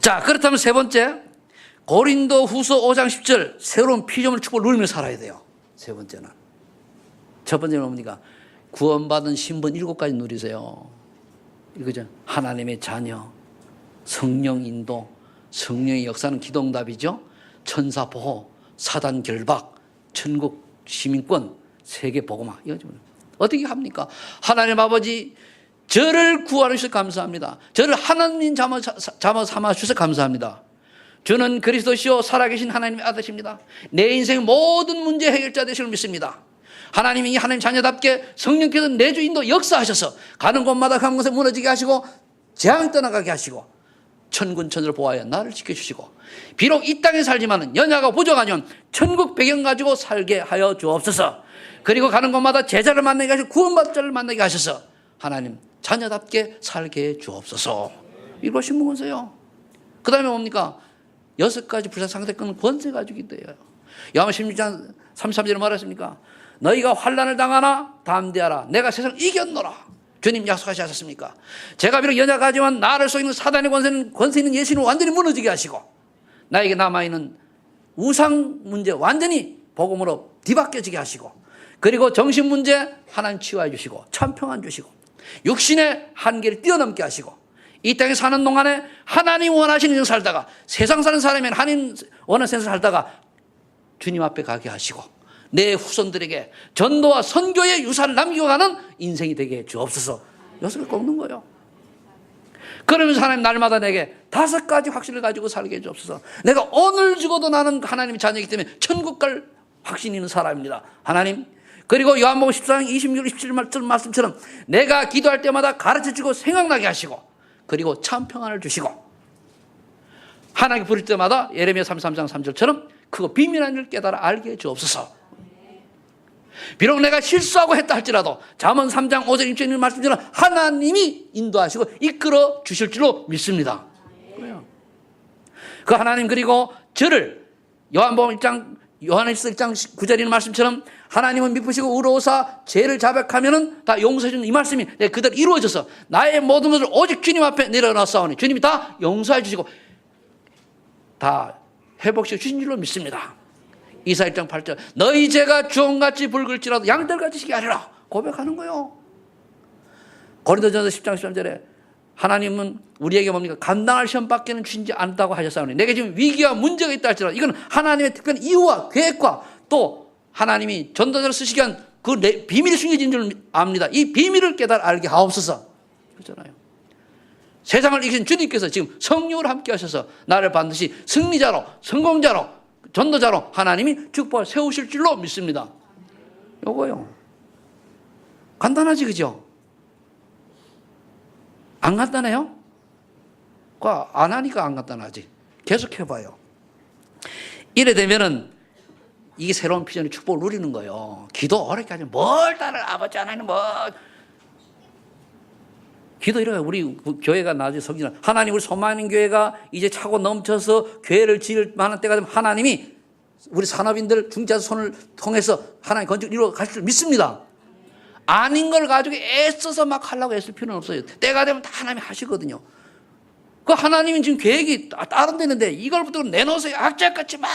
자, 그렇다면 세 번째, 고린도 후서 5장 10절 새로운 피조물 축복을 누리며 살아야 돼요. 세 번째는. 첫 번째는 뭡니까? 구원받은 신분 7가지 누리세요. 이거죠. 하나님의 자녀, 성령 인도, 성령의 역사는 기도응답이죠. 천사 보호, 사단 결박, 천국 시민권, 세계 복음화. 이거죠. 어떻게 합니까? 하나님 아버지, 저를 구하여 주셔서 감사합니다. 저를 하나님 삼아 주셔서 감사합니다. 저는 그리스도시요 살아계신 하나님의 아들입니다. 내 인생 모든 문제 해결자 되시를 믿습니다. 하나님이 하나님 자녀답게 성령께서 내 주인도 역사하셔서 가는 곳마다 가는 곳에 무너지게 하시고 재앙이 떠나가게 하시고 천군 천사를 보호하여 나를 지켜주시고 비록 이 땅에 살지만 연약하고 부족하면 천국 배경 가지고 살게 하여 주옵소서. 그리고 가는 곳마다 제자를 만나게 하시고 구원받을 자를 만나게 하셔서 하나님 자녀답게 살게 해 주옵소서. 이것이 무엇이에요? 그 다음에 뭡니까? 6가지 불쌍 상대권은 권세 가지고 있대요. 요한복음 16장 33절에 말했습니까? 너희가 환난을 당하나 담대하라. 내가 세상을 이겼노라. 주님 약속하지 않았습니까? 제가 비록 연약하지만 나를 속이는 사단의 권세 있는 예수님을 완전히 무너지게 하시고 나에게 남아있는 우상 문제 완전히 복음으로 뒤바뀌어지게 하시고 그리고 정신 문제 하나님 치유해 주시고 참평안 주시고 육신의 한계를 뛰어넘게 하시고 이 땅에 사는 동안에 하나님 원하시는 인생 살다가 세상 사는 사람이 하나님 원하는 인생 살다가 주님 앞에 가게 하시고 내 후손들에게 전도와 선교의 유산을 남기고 가는 인생이 되게 해 주옵소서. 6개 꼽는 거예요. 그러면서 하나님 날마다 내게 5가지 확신을 가지고 살게 해 주옵소서. 내가 오늘 죽어도 나는 하나님의 자녀이기 때문에 천국 갈 확신이 있는 사람입니다. 하나님. 그리고 요한복음 14장 26, 27절 말씀처럼 내가 기도할 때마다 가르쳐주고 생각나게 하시고 그리고 참 평안을 주시고 하나님께 부를 때마다 예레미야 33장 3절처럼 그거 비밀한 줄 깨달아 알게 해 주옵소서. 비록 내가 실수하고 했다 할지라도 잠언 3장 5절 6절 말씀처럼 하나님이 인도하시고 이끌어 주실 줄로 믿습니다. 그래요. 그 하나님 그리고 저를 요한복음 1장 요한일서 1장 9절에 있는 말씀처럼 하나님은 미쁘시고 의로우사 죄를 자백하면은 다 용서해 주는 이 말씀이 그대로 이루어져서 나의 모든 것을 오직 주님 앞에 내려놨사오니 주님이 다 용서해 주시고 다 회복시켜 주신 줄로 믿습니다. 이사 1장 8절 너희 죄가 주홍같이 붉을지라도 양털같이 시게 하리라 고백하는 거예요. 고린도전서 10장 13절에 하나님은 우리에게 뭡니까? 감당할 시험밖에는 주시지 않다고 하셨사오니 내게 지금 위기와 문제가 있다 할지라도 이건 하나님의 특별한 이유와 계획과 또 하나님이 전도자를 쓰시기 위한 그 비밀이 숨겨진 줄 압니다. 이 비밀을 깨달아 알게 하옵소서. 그렇잖아요. 세상을 이기신 주님께서 지금 성령으로 함께 하셔서 나를 반드시 승리자로 성공자로 전도자로 하나님이 축복을 세우실 줄로 믿습니다. 요거요. 간단하지 그죠? 안 간단해요? 안 하니까 안 간단하지. 계속 해봐요. 이래 되면은 이게 새로운 비전의 축복을 누리는 거예요. 기도 어렵게 하지 뭘 따라 아버지 하나님 뭐 기도 이래요. 우리 교회가 나중에 성기는 하나님 우리 소망인 교회가 이제 차고 넘쳐서 교회를 지을 만한 때가 되면 하나님이 우리 산업인들 중재자 손을 통해서 하나님 건축 이루어 가실 줄 믿습니다. 아닌 걸 가지고 애써서 막 하려고 애쓸 필요는 없어요. 때가 되면 다 하나님이 하시거든요. 그 하나님은 지금 계획이 다른 데는데 이걸 부터 내놓으세요. 악착같이 막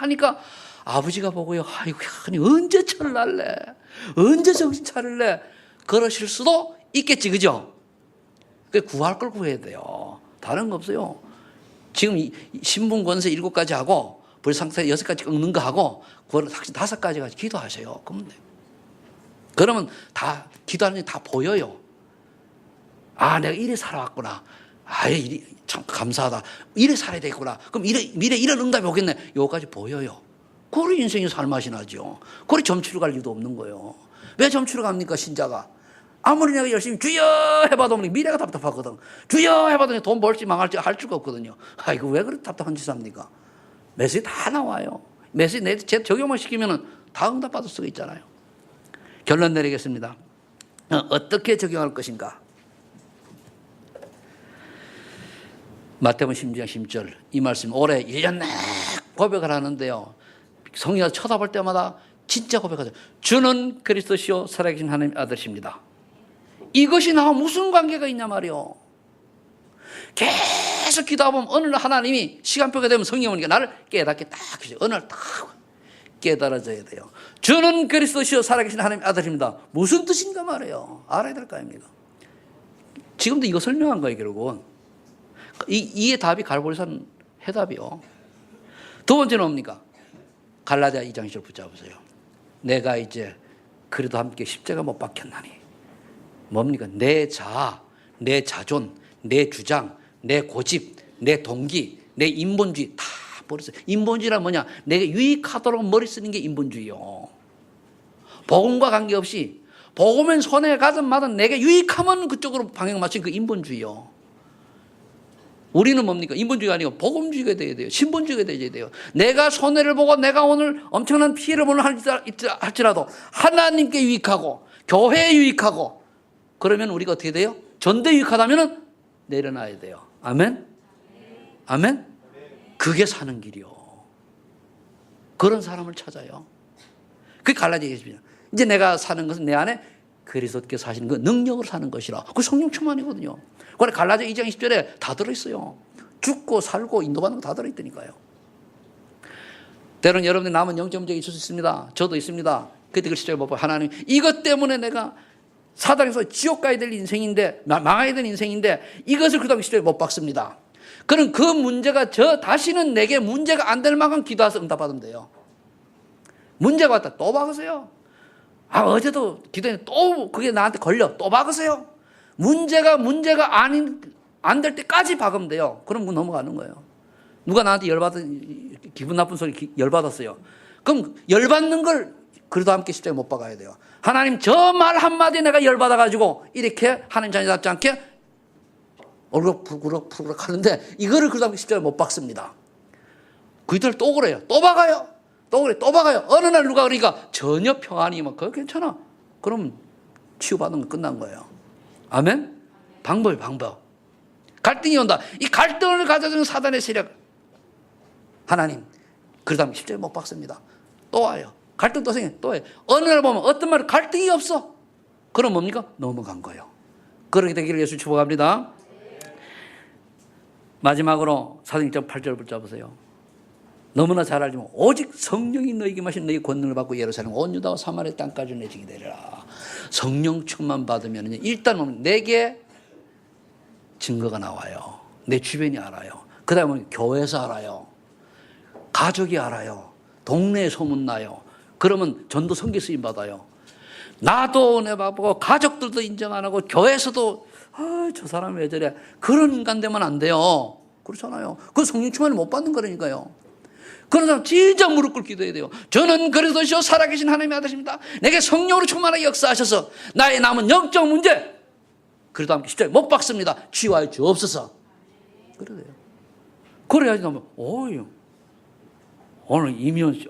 하니까 아버지가 보고요. 아이고, 언제 철을 날래? 언제 정신 차릴래? 그러실 수도 있겠지, 그죠? 구할 걸 구해야 돼요. 다른 거 없어요. 지금 신분 권세 7가지 하고 불상태 6가지 꺾는 거 하고 구원을 5가지까지 기도하세요. 그러면 돼요. 그러면 다 기도하는 게 다 보여요. 아, 내가 이래 살아왔구나. 아, 참 감사하다. 이래 살아야 되겠구나. 그럼 미래 이런 응답이 오겠네. 요까지 보여요. 그리 인생이 살맛이 나죠. 그리 점치러 갈 이유도 없는 거예요. 왜 점치러 갑니까, 신자가? 아무리 내가 열심히 주여 해봐도 미래가 답답하거든. 주여 해봐도 돈 벌지 망할지 할 수가 없거든요. 아이고, 왜 그렇게 답답한 짓 합니까? 메시지 다 나와요. 메시지 제 적용만 시키면 다 응답받을 수가 있잖아요. 결론 내리겠습니다. 어떻게 적용할 것인가? 마태복음 16장 10절 이 말씀 올해 1년 내 고백을 하는데요. 성령이 쳐다볼 때마다 진짜 고백하죠. 주는 그리스도시요 살아계신 하나님의 아들이십니다. 이것이 나와 무슨 관계가 있냐 말이요. 계속 기도하다 보면 어느 날 하나님이 시간표가 되면 성령이 오니까 나를 깨닫게 딱 해줘. 어느 날 딱 깨달아져야 돼요. 주는 그리스도시요 살아계신 하나님의 아들입니다. 무슨 뜻인가 말이에요. 알아야 될 거 아닙니까? 지금도 이거 설명한 거예요, 결국은. 이의 답이 갈보리산 해답이요. 두 번째는 뭡니까? 갈라디아 2장 1절 붙잡으세요. 내가 이제 그래도 함께 십자가 못 박혔나니. 뭡니까? 내 자아, 내 자존, 내 주장, 내 고집, 내 동기, 내 인본주의 다 버렸어요. 인본주의란 뭐냐? 내가 유익하도록 머리 쓰는 게 인본주의요. 복음과 관계없이 복음은 손에 가든 마든 내게 유익하면 그쪽으로 방향 맞춘 그 인본주의요. 우리는 뭡니까? 인본주의가 아니고 복음주의가 돼야 돼요. 신본주의가 돼야 돼요. 내가 손해를 보고 내가 오늘 엄청난 피해를 보는 할지라도 하나님께 유익하고 교회에 유익하고 그러면 우리가 어떻게 돼요? 전대 유익하다면 내려놔야 돼요. 아멘? 아멘? 그게 사는 길이요. 그런 사람을 찾아요. 그게 갈라디아 얘기입니다. 이제 내가 사는 것은 내 안에 그리스도께 사시는 그 능력으로 사는 것이라. 그 성령 충만이거든요. 그래 갈라디아 2장 20절에 다 들어있어요. 죽고 살고 인도받는 거 다 들어있다니까요. 때로는 여러분들 남은 영적 문제가 있을 수 있습니다. 저도 있습니다. 그때 그 시절에 못 봐. 하나님 이것 때문에 내가 사단에서 지옥 가야 될 인생인데 망해야 될 인생인데 이것을 그 당시 시절에 못 박습니다. 그럼 그 문제가 다시는 내게 문제가 안 될 만큼 기도해서 응답받으면 돼요. 문제가 왔다 또 박으세요. 어제도 기도했는데 또 그게 나한테 걸려 또 박으세요. 문제가 안 될 때까지 박으면 돼요. 그럼 넘어가는 거예요. 누가 나한테 기분 나쁜 소리 열받았어요. 그럼 열받는 걸 그래도 함께 십자가에 못 박아야 돼요. 하나님 저 말 한마디에 내가 열받아가지고 이렇게 하나님 자녀답지 않게 얼굴 푸르럭 하는데 이거를 그래도 함께 십자가에 못 박습니다. 그들 또 그래요. 또 박아요. 또 그래 또 박아요. 어느 날 누가 그러니까 전혀 평안이면 그거 괜찮아. 그럼 치유받는 거 끝난 거예요. 아멘? 방법. 갈등이 온다. 이 갈등을 가져주는 사단의 세력. 하나님, 그 다음에 십자가에 못 박습니다. 또 와요. 갈등 또 생겨. 또 해요. 어느 날 보면 어떤 말은 갈등이 없어. 그럼 뭡니까? 넘어간 거예요. 그렇게 되기를 예수 축복합니다. 마지막으로 사도행전 8절 붙잡으세요. 너무나 잘 알지만 오직 성령이 너에게 마신 너희 권능을 받고 예루살렘 온 유다와 사마리아 땅까지 내지게 되리라. 성령 충만 받으면 일단 내게 증거가 나와요. 내 주변이 알아요. 그 다음에 교회에서 알아요. 가족이 알아요. 동네에 소문나요. 그러면 전도 선교 쓰임 받아요. 나도 내봐보고 가족들도 인정 안 하고 교회에서도 저 사람 왜 저래. 그런 인간 되면 안 돼요. 그렇잖아요. 그 성령 충만을 못 받는 거라니까요. 그런 사람 진짜 무릎 꿇고 기도해야 돼요. 저는 그리스도시요 살아계신 하나님의 아들입니다. 내게 성령으로 충만하게 역사하셔서 나의 남은 영적 문제 그래도 함께 십자가에 못 박습니다. 치유하여 주옵소서. 그래요. 그래야지 나면 오늘 이미연 씨,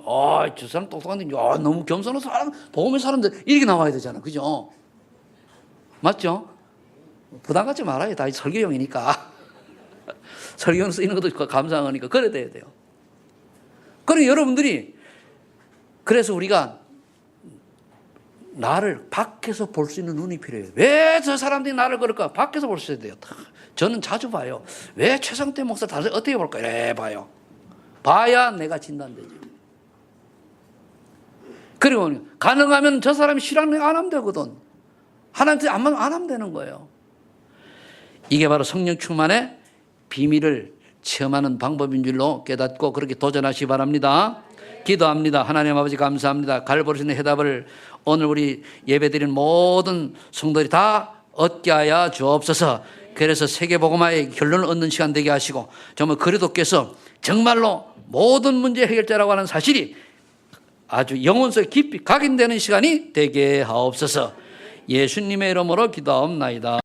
저 사람 똑똑한데, 너무 겸손한 사람, 복음의 사람들 이렇게 나와야 되잖아, 그죠? 맞죠? 부담 갖지 말아요. 다 설교용이니까. 설교용 쓰이는 것도 감사하니까 그래야 돼요. 그래 여러분들이 그래서 우리가 나를 밖에서 볼 수 있는 눈이 필요해요. 왜 저 사람들이 나를 그럴까? 밖에서 볼 수 있어야 돼요. 저는 자주 봐요. 왜 최성태 목사 다들 어떻게 볼까? 이래 봐요. 봐야 내가 진단되죠. 그리고 가능하면 저 사람이 싫어하는 거 안 하면 되거든. 하나님한테 안 하면 되는 거예요. 이게 바로 성령 충만의 비밀을 체험하는 방법인 줄로 깨닫고 그렇게 도전하시기 바랍니다. 기도합니다. 하나님 아버지 감사합니다. 갈보리신의 해답을 오늘 우리 예배드린 모든 성도들이 다 얻게 하여 주옵소서. 그래서 세계복음화의 결론을 얻는 시간 되게 하시고 정말 그리스도께서 정말로 모든 문제 해결자라고 하는 사실이 아주 영혼 속에 깊이 각인되는 시간이 되게 하옵소서. 예수님의 이름으로 기도하옵나이다.